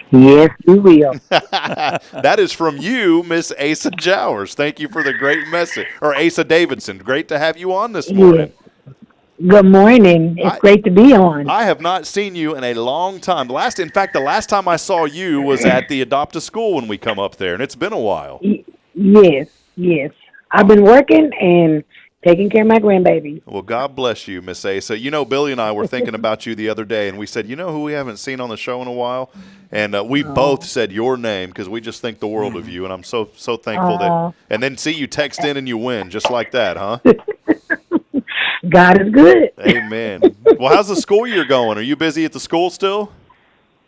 [SPEAKER 16] Yes, you will.
[SPEAKER 2] That is from you, Miss Asa Jowers. Thank you for the great message. Or Asa Davidson. Great to have you on this morning.
[SPEAKER 16] Yes. Good morning. It's great to be on.
[SPEAKER 2] I have not seen you in a long time. The last time I saw you was at the Adopt-A-School when we come up there, and it's been a while.
[SPEAKER 16] Yes. I've been working and taking care of my grandbaby.
[SPEAKER 2] Well, God bless you, Miss Asa. You know, Billy and I were thinking about you the other day, and we said, you know who we haven't seen on the show in a while? And we both said your name because we just think the world of you, and I'm so thankful that. And then see you text in and you win just like that, huh?
[SPEAKER 16] God is good.
[SPEAKER 2] Amen. Well, how's the school year going? Are you busy at the school still?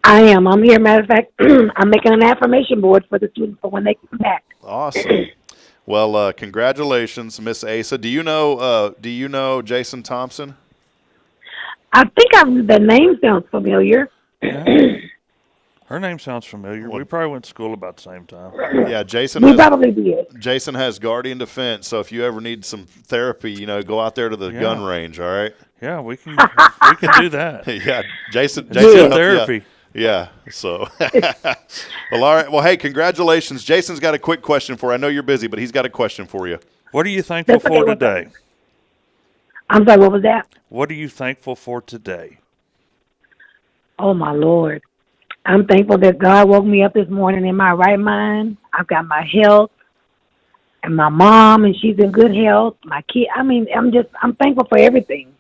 [SPEAKER 16] I am. I'm here. Matter of fact, I'm making an affirmation board for the students for when they come back.
[SPEAKER 2] Awesome. Well, congratulations, Miss Asa. Do you know Jason Thompson?
[SPEAKER 16] I think the name sounds familiar.
[SPEAKER 10] Yeah. Her name sounds familiar. We probably went to school about the same time.
[SPEAKER 2] Yeah, Jason.
[SPEAKER 16] We probably did.
[SPEAKER 2] Jason has Guardian Defense, so if you ever need some therapy, go out there to the gun range. All right.
[SPEAKER 10] Yeah, we can do that.
[SPEAKER 2] Yeah, Jason.
[SPEAKER 10] Therapy.
[SPEAKER 2] Yeah. So, well, all right. Well, hey, congratulations. Jason's got a quick question for you. I know you're busy, but he's got a question for you.
[SPEAKER 10] What are you thankful for today?
[SPEAKER 16] I'm sorry, what was that?
[SPEAKER 10] What are you thankful for today?
[SPEAKER 16] Oh, my Lord. I'm thankful that God woke me up this morning in my right mind. I've got my health and my mom, and she's in good health. My kid, I'm thankful for everything.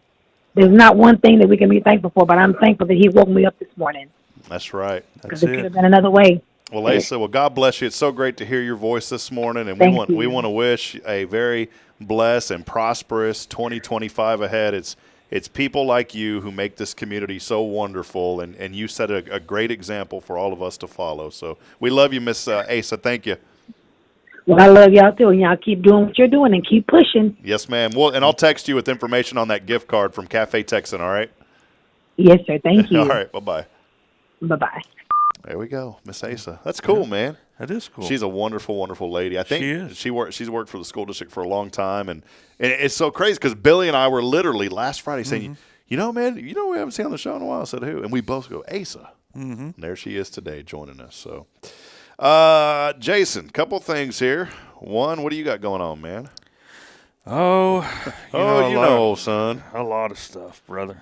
[SPEAKER 16] There's not one thing that we can be thankful for, but I'm thankful that he woke me up this morning.
[SPEAKER 2] That's right.
[SPEAKER 16] Because it could have been another way.
[SPEAKER 2] Well, Asa, God bless you. It's so great to hear your voice this morning, and we want to wish a very blessed and prosperous 2025 ahead. It's It's people like you who make this community so wonderful, and you set a great example for all of us to follow. So we love you, Miss Asa. Thank you.
[SPEAKER 16] Well, I love y'all too, and y'all keep doing what you're doing and keep pushing.
[SPEAKER 2] Yes, ma'am. Well, and I'll text you with information on that gift card from Cafe Texan, all right?
[SPEAKER 16] Yes, sir. Thank you.
[SPEAKER 2] All right. Bye-bye.
[SPEAKER 16] Bye-bye.
[SPEAKER 2] There we go, Miss Asa. That's cool, man.
[SPEAKER 10] That is cool.
[SPEAKER 2] She's a wonderful, wonderful lady. I think
[SPEAKER 10] she is.
[SPEAKER 2] She's worked for the school district for a long time, and it's so crazy because Billy and I were literally last Friday saying, you know, man, we haven't seen on the show in a while. I said, who? And we both go, Asa. And there she is today joining us. So, Jason, couple things here. One, what do you got going on, man?
[SPEAKER 10] Oh,
[SPEAKER 2] son.
[SPEAKER 10] A lot of stuff, brother.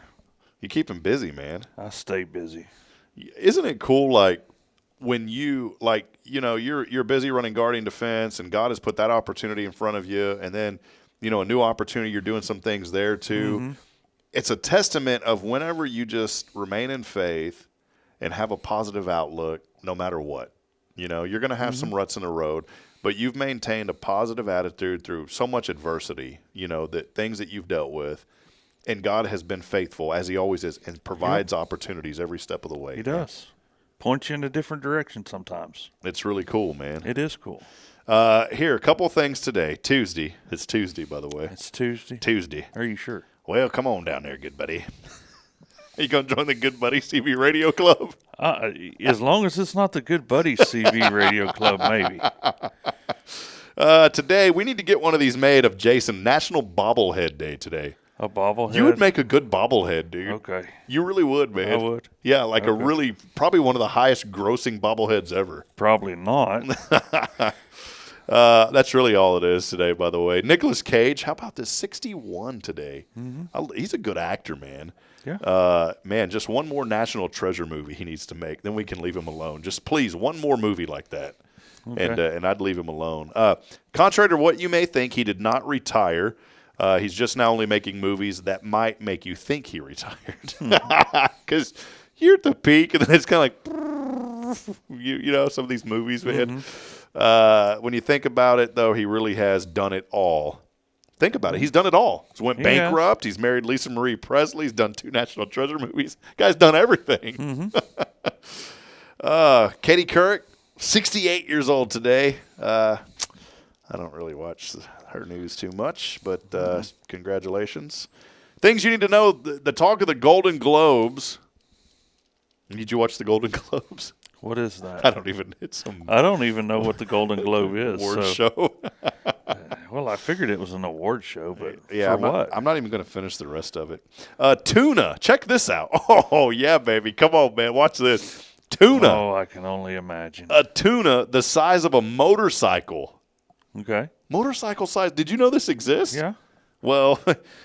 [SPEAKER 2] You keep him busy, man.
[SPEAKER 10] I stay busy.
[SPEAKER 2] Isn't it cool, like, when you're busy running Guardian Defense and God has put that opportunity in front of you, and then, a new opportunity, you're doing some things there too. It's a testament of whenever you just remain in faith and have a positive outlook, no matter what. You're going to have some ruts in the road, but you've maintained a positive attitude through so much adversity, that things that you've dealt with, and God has been faithful, as he always is, and provides opportunities every step of the way.
[SPEAKER 10] He does. Point you in a different direction sometimes.
[SPEAKER 2] It's really cool, man.
[SPEAKER 10] It is cool.
[SPEAKER 2] Here, a couple things today. Tuesday. It's Tuesday, by the way.
[SPEAKER 10] It's Tuesday?
[SPEAKER 2] Tuesday.
[SPEAKER 10] Are you sure?
[SPEAKER 2] Well, come on down there, good buddy. Are you going to join the Good Buddy CV Radio Club?
[SPEAKER 10] As long as it's not the Good Buddy CV Radio Club, maybe.
[SPEAKER 2] Today, we need to get one of these made of Jason. National Bobblehead Day today.
[SPEAKER 10] A bobblehead?
[SPEAKER 2] You would make a good bobblehead, dude.
[SPEAKER 10] Okay.
[SPEAKER 2] You really would, man.
[SPEAKER 10] I would.
[SPEAKER 2] Yeah, like probably one of the highest grossing bobbleheads ever.
[SPEAKER 10] Probably not.
[SPEAKER 2] That's really all it is today, by the way. Nicolas Cage, how about this? 61 today. He's a good actor, man.
[SPEAKER 10] Yeah.
[SPEAKER 2] Man, just one more National Treasure movie he needs to make. Then we can leave him alone. Just please, one more movie like that. Okay. And I'd leave him alone. Contrary to what you may think, he did not retire. He's just now only making movies that might make you think he retired. Because you're at the peak, and then it's kind of like, some of these movies, man. When you think about it, though, he really has done it all. Think about it. He's done it all. He's went bankrupt. He's married Lisa Marie Presley. He's done 2 National Treasure movies. Guy's done everything. Katie Couric, 68 years old today. I don't really watch her news too much, but congratulations. Things you need to know, the talk of the Golden Globes. Did you watch the Golden Globes?
[SPEAKER 10] What is that?
[SPEAKER 2] I don't even know what the Golden Globe is.
[SPEAKER 10] Award
[SPEAKER 2] show.
[SPEAKER 10] Well, I figured it was an award show, but
[SPEAKER 2] yeah,
[SPEAKER 10] what?
[SPEAKER 2] I'm not even going to finish the rest of it. Tuna. Check this out. Oh, yeah, baby. Come on, man. Watch this. Tuna.
[SPEAKER 10] Oh, I can only imagine.
[SPEAKER 2] A tuna the size of a motorcycle.
[SPEAKER 10] Okay.
[SPEAKER 2] Motorcycle size. Did you know this exists?
[SPEAKER 10] Yeah.
[SPEAKER 2] Well,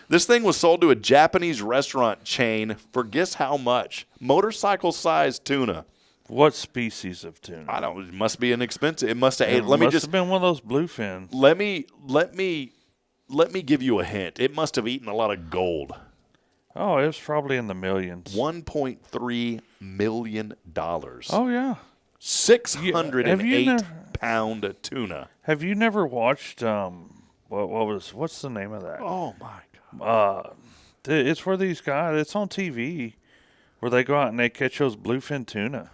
[SPEAKER 2] this thing was sold to a Japanese restaurant chain for guess how much? Motorcycle-sized tuna.
[SPEAKER 10] What species of tuna?
[SPEAKER 2] I don't. It must be inexpensive. It must have.
[SPEAKER 10] It must have been one of those bluefins.
[SPEAKER 2] Let me give you a hint. It must have eaten a lot of gold.
[SPEAKER 10] Oh, it was probably in the millions.
[SPEAKER 2] $1.3 million.
[SPEAKER 10] Oh yeah.
[SPEAKER 2] 608-pound tuna.
[SPEAKER 10] Have you never watched what's the name of that?
[SPEAKER 2] Oh my God.
[SPEAKER 10] It's where these guys. It's on TV, where they go out and they catch those bluefin tuna.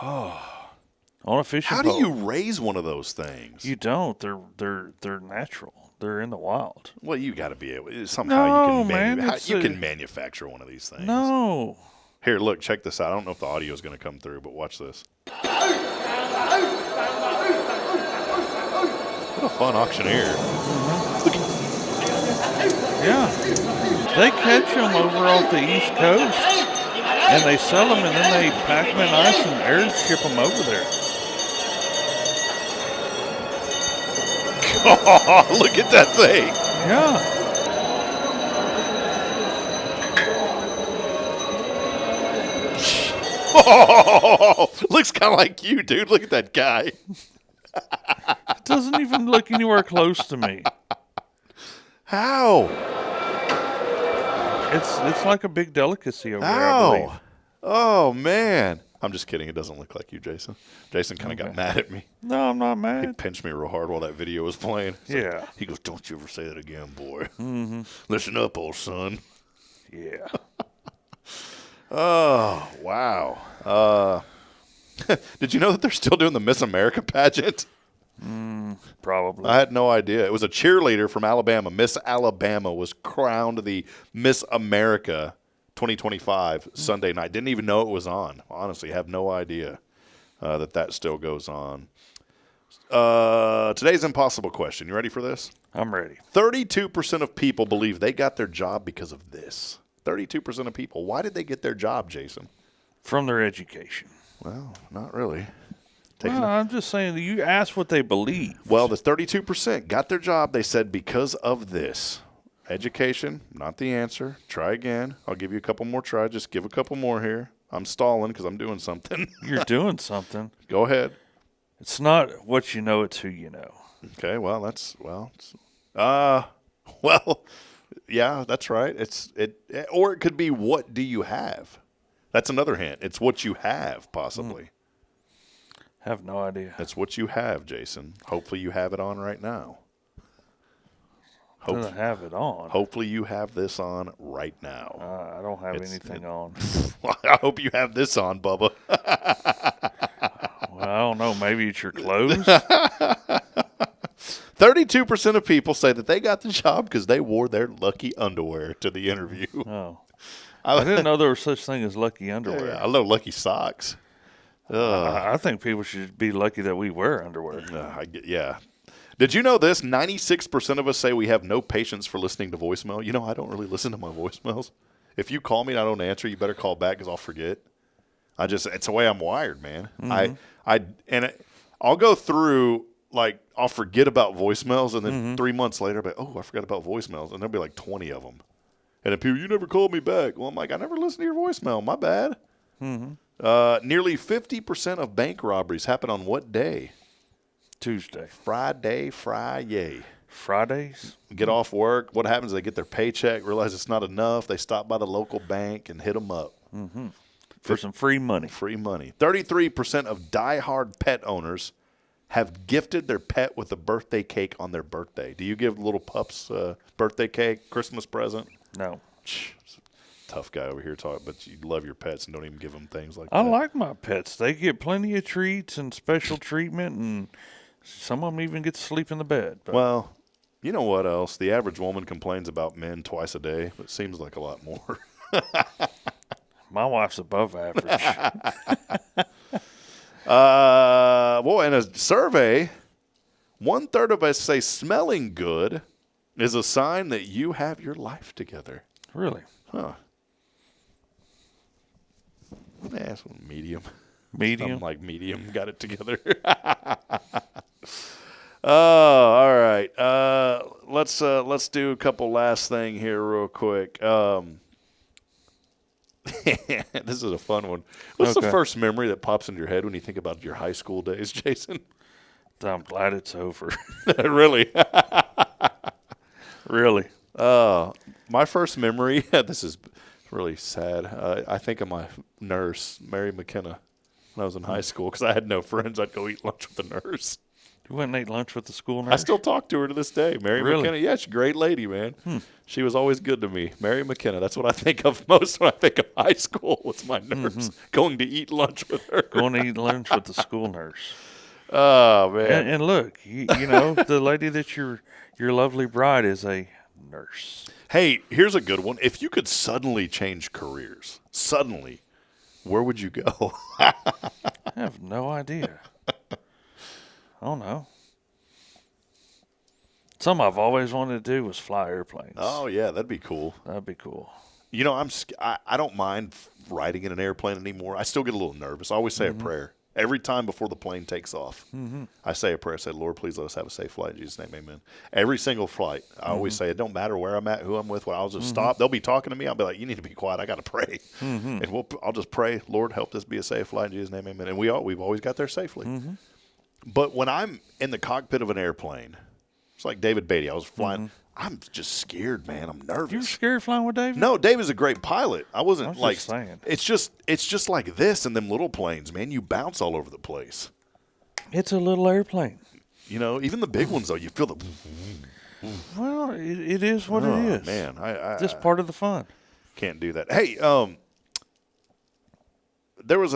[SPEAKER 2] Oh.
[SPEAKER 10] On a fishing
[SPEAKER 2] boat.
[SPEAKER 10] pole.
[SPEAKER 2] How do you raise one of those things?
[SPEAKER 10] You don't. They're natural. They're in the wild.
[SPEAKER 2] Well, you got to be able somehow.
[SPEAKER 10] No,
[SPEAKER 2] you can manufacture one of these things.
[SPEAKER 10] No.
[SPEAKER 2] Here, look, check this out. I don't know if the audio is going to come through, but watch this. What a fun auctioneer.
[SPEAKER 10] Yeah. They catch them over off the East Coast, and they sell them, and then they pack them in ice and air ship them over there.
[SPEAKER 2] Oh, look at that thing.
[SPEAKER 10] Yeah.
[SPEAKER 2] Oh, looks kind of like you, dude. Look at that guy.
[SPEAKER 10] It doesn't even look anywhere close to me.
[SPEAKER 2] How?
[SPEAKER 10] It's like a big delicacy over there,
[SPEAKER 2] How?
[SPEAKER 10] I believe.
[SPEAKER 2] Oh, man. I'm just kidding. It doesn't look like you, Jason. Jason kind of got mad at me.
[SPEAKER 10] No, I'm not mad.
[SPEAKER 2] He pinched me real hard while that video was playing.
[SPEAKER 10] Yeah.
[SPEAKER 2] He goes, "Don't you ever say that again, boy.
[SPEAKER 10] Mm-hmm.
[SPEAKER 2] Listen up, old son."
[SPEAKER 10] Yeah.
[SPEAKER 2] Oh, wow. Did you know that they're still doing the Miss America pageant?
[SPEAKER 10] Probably.
[SPEAKER 2] I had no idea. It was a cheerleader from Alabama. Miss Alabama was crowned the Miss America 2025 Sunday night. Didn't even know it was on. Honestly, have no idea that still goes on. Today's impossible question. You ready for this?
[SPEAKER 10] I'm ready.
[SPEAKER 2] 32% of people believe they got their job because of this. 32% of people. Why did they get their job, Jason?
[SPEAKER 10] From their education.
[SPEAKER 2] Well, not really.
[SPEAKER 10] I'm just saying, you ask what they believe.
[SPEAKER 2] Well, the 32% got their job, they said, because of this. Education, not the answer. Try again. I'll give you a couple more tries. Just give a couple more here. I'm stalling because I'm doing something.
[SPEAKER 10] You're doing something.
[SPEAKER 2] Go ahead.
[SPEAKER 10] It's not what you know, it's who you know.
[SPEAKER 2] Okay, well, yeah, that's right. Or it could be, what do you have? That's another hint. It's what you have, possibly.
[SPEAKER 10] Have no idea.
[SPEAKER 2] That's what you have, Jason. Hopefully you have it on right now.
[SPEAKER 10] Doesn't have it on.
[SPEAKER 2] Hopefully you have this on right now.
[SPEAKER 10] I don't have anything on.
[SPEAKER 2] I hope you have this on, Bubba.
[SPEAKER 10] Well, I don't know. Maybe it's your clothes.
[SPEAKER 2] 32% of people say that they got the job because they wore their lucky underwear to the interview.
[SPEAKER 10] Oh. I didn't know there was such thing as lucky underwear.
[SPEAKER 2] Yeah, I love lucky socks.
[SPEAKER 10] I think people should be lucky that we wear underwear.
[SPEAKER 2] Yeah. Did you know this? 96% of us say we have no patience for listening to voicemail. You know, I don't really listen to my voicemails. If you call me and I don't answer, you better call back because I'll forget. It's the way I'm wired, man.
[SPEAKER 10] Mm-hmm.
[SPEAKER 2] I'll go through, like, I'll forget about voicemails, and then 3 months later, I'll be like, oh, I forgot about voicemails, and there'll be like 20 of them. And then people, you never called me back. Well, I'm like, I never listened to your voicemail. My bad.
[SPEAKER 10] Mm-hmm.
[SPEAKER 2] Nearly 50% of bank robberies happen on what day?
[SPEAKER 10] Tuesday.
[SPEAKER 2] Friday.
[SPEAKER 10] Fridays?
[SPEAKER 2] Get off work. What happens? They get their paycheck, realize it's not enough. They stop by the local bank and hit them up.
[SPEAKER 10] Mm-hmm. For some free money.
[SPEAKER 2] 33% of diehard pet owners have gifted their pet with a birthday cake on their birthday. Do you give little pups birthday cake, Christmas present?
[SPEAKER 10] No.
[SPEAKER 2] Tough guy over here talking, but you love your pets and don't even give them things like that.
[SPEAKER 10] I like my pets. They get plenty of treats and special treatment, and some of them even get to sleep in the bed. But.
[SPEAKER 2] Well, you know what else? The average woman complains about men twice a day, but it seems like a lot more.
[SPEAKER 10] My wife's above average.
[SPEAKER 2] In a survey, 1/3 of us say smelling good is a sign that you have your life together.
[SPEAKER 10] Really?
[SPEAKER 2] Huh. Yeah, medium.
[SPEAKER 10] Medium?
[SPEAKER 2] Something like medium. Got it together. All right. Let's do a couple last thing here real quick. This is a fun one. What's the first memory that pops into your head when you think about your high school days, Jason?
[SPEAKER 10] I'm glad it's over.
[SPEAKER 2] Really?
[SPEAKER 10] Really?
[SPEAKER 2] My first memory, this is really sad. I think of my nurse, Mary McKenna, when I was in high school, because I had no friends. I'd go eat lunch with the nurse.
[SPEAKER 10] You went and ate lunch with the school nurse?
[SPEAKER 2] I still talk to her to this day. Mary McKenna. Yeah, she's a great lady, man. She was always good to me. Mary McKenna. That's what I think of most when I think of high school. What's my nurse? Going to eat lunch with her.
[SPEAKER 10] Going to eat lunch with the school nurse.
[SPEAKER 2] Oh, man.
[SPEAKER 10] And look, you know, the lady that your lovely bride is a nurse.
[SPEAKER 2] Hey, here's a good one. If you could suddenly change careers, where would you go?
[SPEAKER 10] I have no idea. I don't know. Something I've always wanted to do was fly airplanes.
[SPEAKER 2] Oh, yeah, that'd be cool.
[SPEAKER 10] That'd be cool.
[SPEAKER 2] You know, I don't mind riding in an airplane anymore. I still get a little nervous. I always say a prayer. Every time before the plane takes off, I say a prayer. I say, Lord, please let us have a safe flight. In Jesus' name, amen. Every single flight, I always say, it don't matter where I'm at, who I'm with. I'll just stop. They'll be talking to me. I'll be like, you need to be quiet. I got to pray. And I'll just pray, Lord, help this be a safe flight. In Jesus' name, amen. And we've always got there safely. But when I'm in the cockpit of an airplane, it's like David Beatty. I was flying. I'm just scared, man. I'm nervous.
[SPEAKER 10] You're scared flying with David?
[SPEAKER 2] No, David's a great pilot. I wasn't like
[SPEAKER 10] just saying.
[SPEAKER 2] It's just like this in them little planes, man. You bounce all over the place.
[SPEAKER 10] It's a little airplane.
[SPEAKER 2] You know, even the big ones though, you feel the.
[SPEAKER 10] Well, it is what it is.
[SPEAKER 2] Man,
[SPEAKER 10] just part of the fun.
[SPEAKER 2] Can't do that. Hey, there was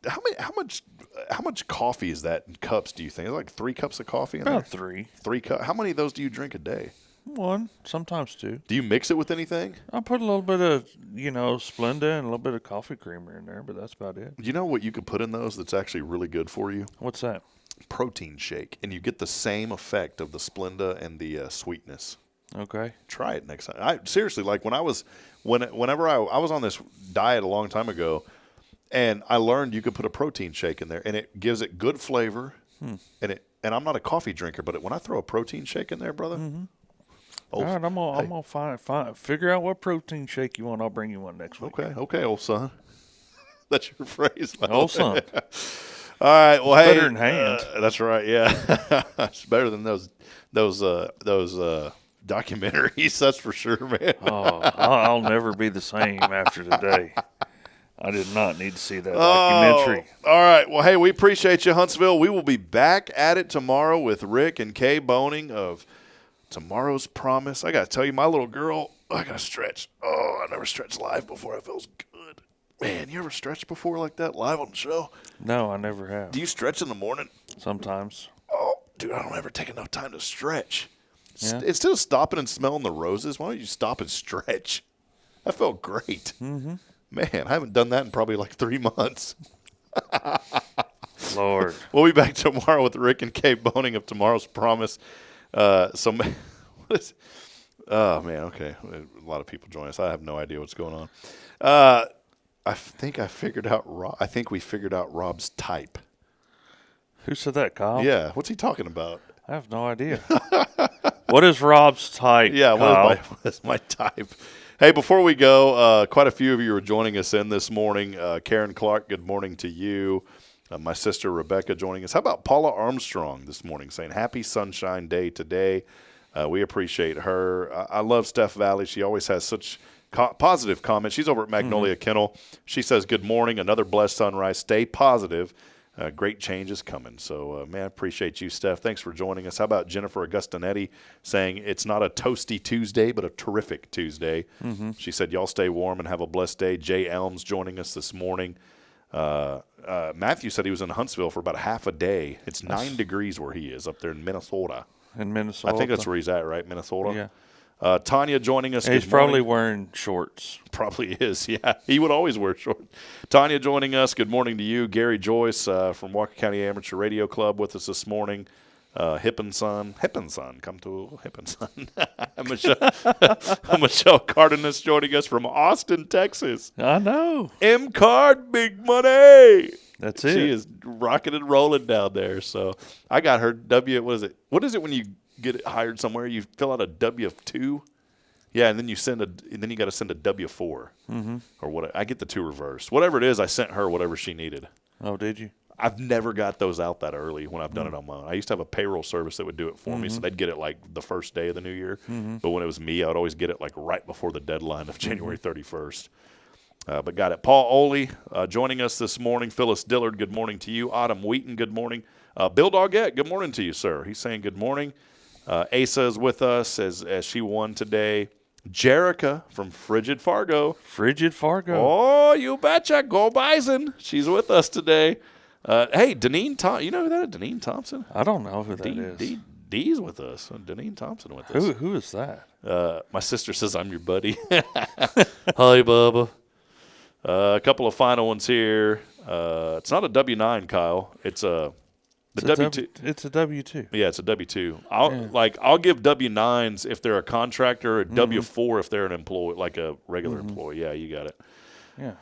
[SPEAKER 2] how much coffee is that in cups? Do you think like 3 cups of coffee?
[SPEAKER 10] About 3.
[SPEAKER 2] 3 cups. How many of those do you drink a day?
[SPEAKER 10] 1, sometimes 2.
[SPEAKER 2] Do you mix it with anything?
[SPEAKER 10] I put a little bit of Splenda and a little bit of coffee creamer in there, but that's about it.
[SPEAKER 2] You know what you could put in those that's actually really good for you?
[SPEAKER 10] What's that?
[SPEAKER 2] Protein shake, and you get the same effect of the Splenda and the sweetness.
[SPEAKER 10] Okay.
[SPEAKER 2] Try it next time. I seriously, like whenever I was on this diet a long time ago, and I learned you could put a protein shake in there, and it gives it good flavor. And I'm not a coffee drinker, but when I throw a protein shake in there, brother.
[SPEAKER 10] Mm-hmm. All right, I'm gonna figure out what protein shake you want. I'll bring you one next week.
[SPEAKER 2] Okay, old son. That's your phrase,
[SPEAKER 10] old son.
[SPEAKER 2] All right, well, hey,
[SPEAKER 10] better than hand.
[SPEAKER 2] That's right. Yeah, it's better than those documentaries. That's for sure, man.
[SPEAKER 10] Oh, I'll never be the same after today. I did not need to see that documentary.
[SPEAKER 2] All right. Well, hey, we appreciate you, Huntsville. We will be back at it tomorrow with Rick and Kay Boning of Tomorrow's Promise. I got to tell you, my little girl, I got to stretch. Oh, I never stretched live before. It feels good. Man, you ever stretched before like that live on the show?
[SPEAKER 10] No, I never have.
[SPEAKER 2] Do you stretch in the morning?
[SPEAKER 10] Sometimes.
[SPEAKER 2] Oh, dude, I don't ever take enough time to stretch.
[SPEAKER 10] Yeah.
[SPEAKER 2] Instead of stopping and smelling the roses, why don't you stop and stretch? That felt great.
[SPEAKER 10] Mm-hmm.
[SPEAKER 2] Man, I haven't done that in probably like 3 months.
[SPEAKER 10] Lord.
[SPEAKER 2] We'll be back tomorrow with Rick and Kay Boning of Tomorrow's Promise. What is? Oh, man, okay. A lot of people join us. I have no idea what's going on. I think we figured out Rob's type.
[SPEAKER 10] Who said that, Kyle?
[SPEAKER 2] Yeah. What's he talking about?
[SPEAKER 10] I have no idea. What is Rob's type?
[SPEAKER 2] Yeah,
[SPEAKER 10] Kyle?
[SPEAKER 2] what is my type? Hey, before we go, quite a few of you are joining us in this morning. Karen Clark, good morning to you. My sister Rebecca joining us. How about Paula Armstrong this morning saying, happy Sunshine Day today. We appreciate her. I love Steph Valley. She always has such positive comments. She's over at Magnolia Kennel. She says, good morning, another blessed sunrise. Stay positive. Great change is coming. So, man, I appreciate you, Steph. Thanks for joining us. How about Jennifer Augustinetti saying it's not a toasty Tuesday, but a terrific Tuesday.
[SPEAKER 10] Mm-hmm.
[SPEAKER 2] She said, y'all stay warm and have a blessed day. Jay Elms joining us this morning. Matthew said he was in Huntsville for about half a day. It's 9 degrees where he is up there in Minnesota.
[SPEAKER 10] In Minnesota?
[SPEAKER 2] I think that's where he's at, right? Minnesota?
[SPEAKER 10] Yeah.
[SPEAKER 2] Tanya joining us.
[SPEAKER 10] He's probably wearing shorts.
[SPEAKER 2] Probably is, yeah. He would always wear shorts. Tanya joining us. Good morning to you. Gary Joyce from Walker County Amateur Radio Club with us this morning. Hip and Son, come to Hip and Son. Michelle Cardenas joining us from Austin, Texas.
[SPEAKER 10] I know.
[SPEAKER 2] M Card, big money.
[SPEAKER 10] That's it.
[SPEAKER 2] She is rocking and rolling down there. So I got her what is it? What is it when you get hired somewhere? You fill out a W-2. Yeah, and then you got to send a W-4 or what? I get the 2 reversed. Whatever it is, I sent her whatever she needed.
[SPEAKER 10] Oh, did you?
[SPEAKER 2] I've never got those out that early when I've done it on my own. I used to have a payroll service that would do it for me, so they'd get it like the first day of the new year. But when it was me, I would always get it like right before the deadline of January 31st. But got it. Paul Oley joining us this morning. Phyllis Dillard, good morning to you. Autumn Wheaton, good morning. Bill Doggett, good morning to you, sir. He's saying good morning. Asa is with us as she won today. Jerica from Frigid Fargo.
[SPEAKER 10] Frigid Fargo.
[SPEAKER 2] Oh, you betcha. Go Bison. She's with us today. Hey, Deneen Thompson. You know who that is? Deneen Thompson?
[SPEAKER 10] I don't know who that is.
[SPEAKER 2] Dee's with us. Deneen Thompson with us.
[SPEAKER 10] Who is that?
[SPEAKER 2] My sister says I'm your buddy. Hi, Bubba. A couple of final ones here. It's not a W-9, Kyle. It's a W-2.
[SPEAKER 10] It's a W-2.
[SPEAKER 2] Yeah, it's a W-2. I'll give W-9s if they're a contractor, a W-4 if they're an employee, like a regular employee. Yeah, you got it.
[SPEAKER 10] Yeah.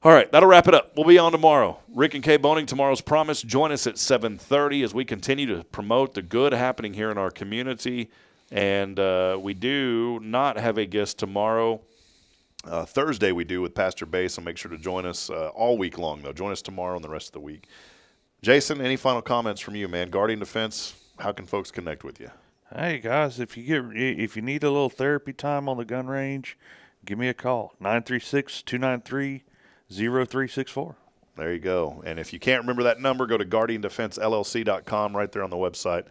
[SPEAKER 2] All right, that'll wrap it up. We'll be on tomorrow. Rick and Kay Boning, Tomorrow's Promise. Join us at 7:30 as we continue to promote the good happening here in our community. And we do not have a guest tomorrow. Thursday we do with Pastor Bay, so make sure to join us all week long, though. Join us tomorrow and the rest of the week. Jason, any final comments from you, man? Guardian Defense, how can folks connect with you?
[SPEAKER 10] Hey, guys, if you need a little therapy time on the gun range, give me a call, 936-293-0364.
[SPEAKER 2] There you go. And if you can't remember that number, go to GuardianDefenseLLC.com right there on the website.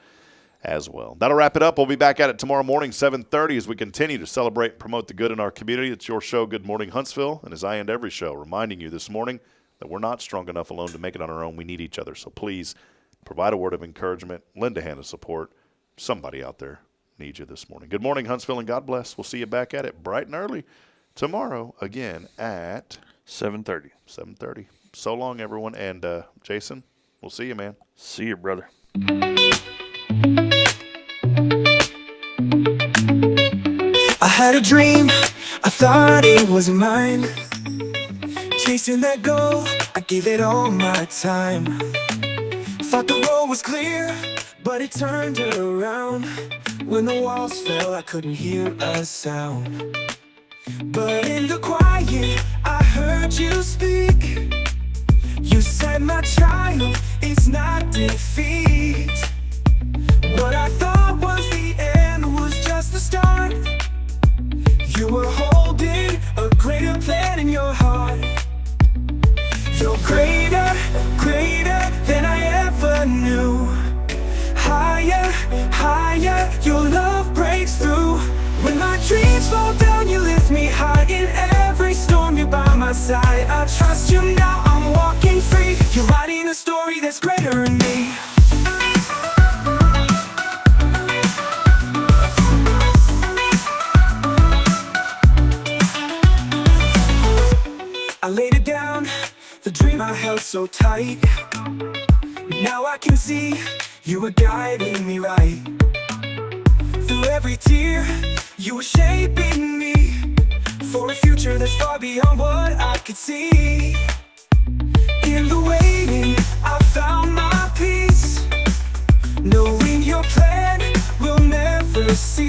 [SPEAKER 2] as well. That'll wrap it up. We'll be back at it tomorrow morning, 7:30, as we continue to celebrate and promote the good in our community. It's your show, Good Morning Huntsville, and as I end every show, reminding you this morning that we're not strong enough alone to make it on our own. We need each other. So please provide a word of encouragement, lend a hand of support. Somebody out there needs you this morning. Good morning, Huntsville, and God bless. We'll see you back at it bright and early tomorrow again at
[SPEAKER 10] 7:30.
[SPEAKER 2] 7:30. So long, everyone. And Jason, we'll see you, man.
[SPEAKER 10] See you, brother.
[SPEAKER 9] I had a dream, I thought it was mine. Chasing that goal, I gave it all my time. Thought the road was clear, but it turned around. When the walls fell, I couldn't hear a sound. But in the quiet, I heard you speak. You said, my child, it's not defeat. What I thought was the end was just the start. You were holding a greater plan in your heart. You're greater, greater than I ever knew. Higher, higher, your love breaks through. When my dreams fall down, you lift me high. In every storm, you're by my side. I trust you now, I'm walking free. You're writing a story that's greater in me. I laid it down, the dream I held so tight. Now I can see you were guiding me right. Through every tear, you were shaping me for a future that's far beyond what I could see. In the waiting, I found my peace, knowing your plan will never cease.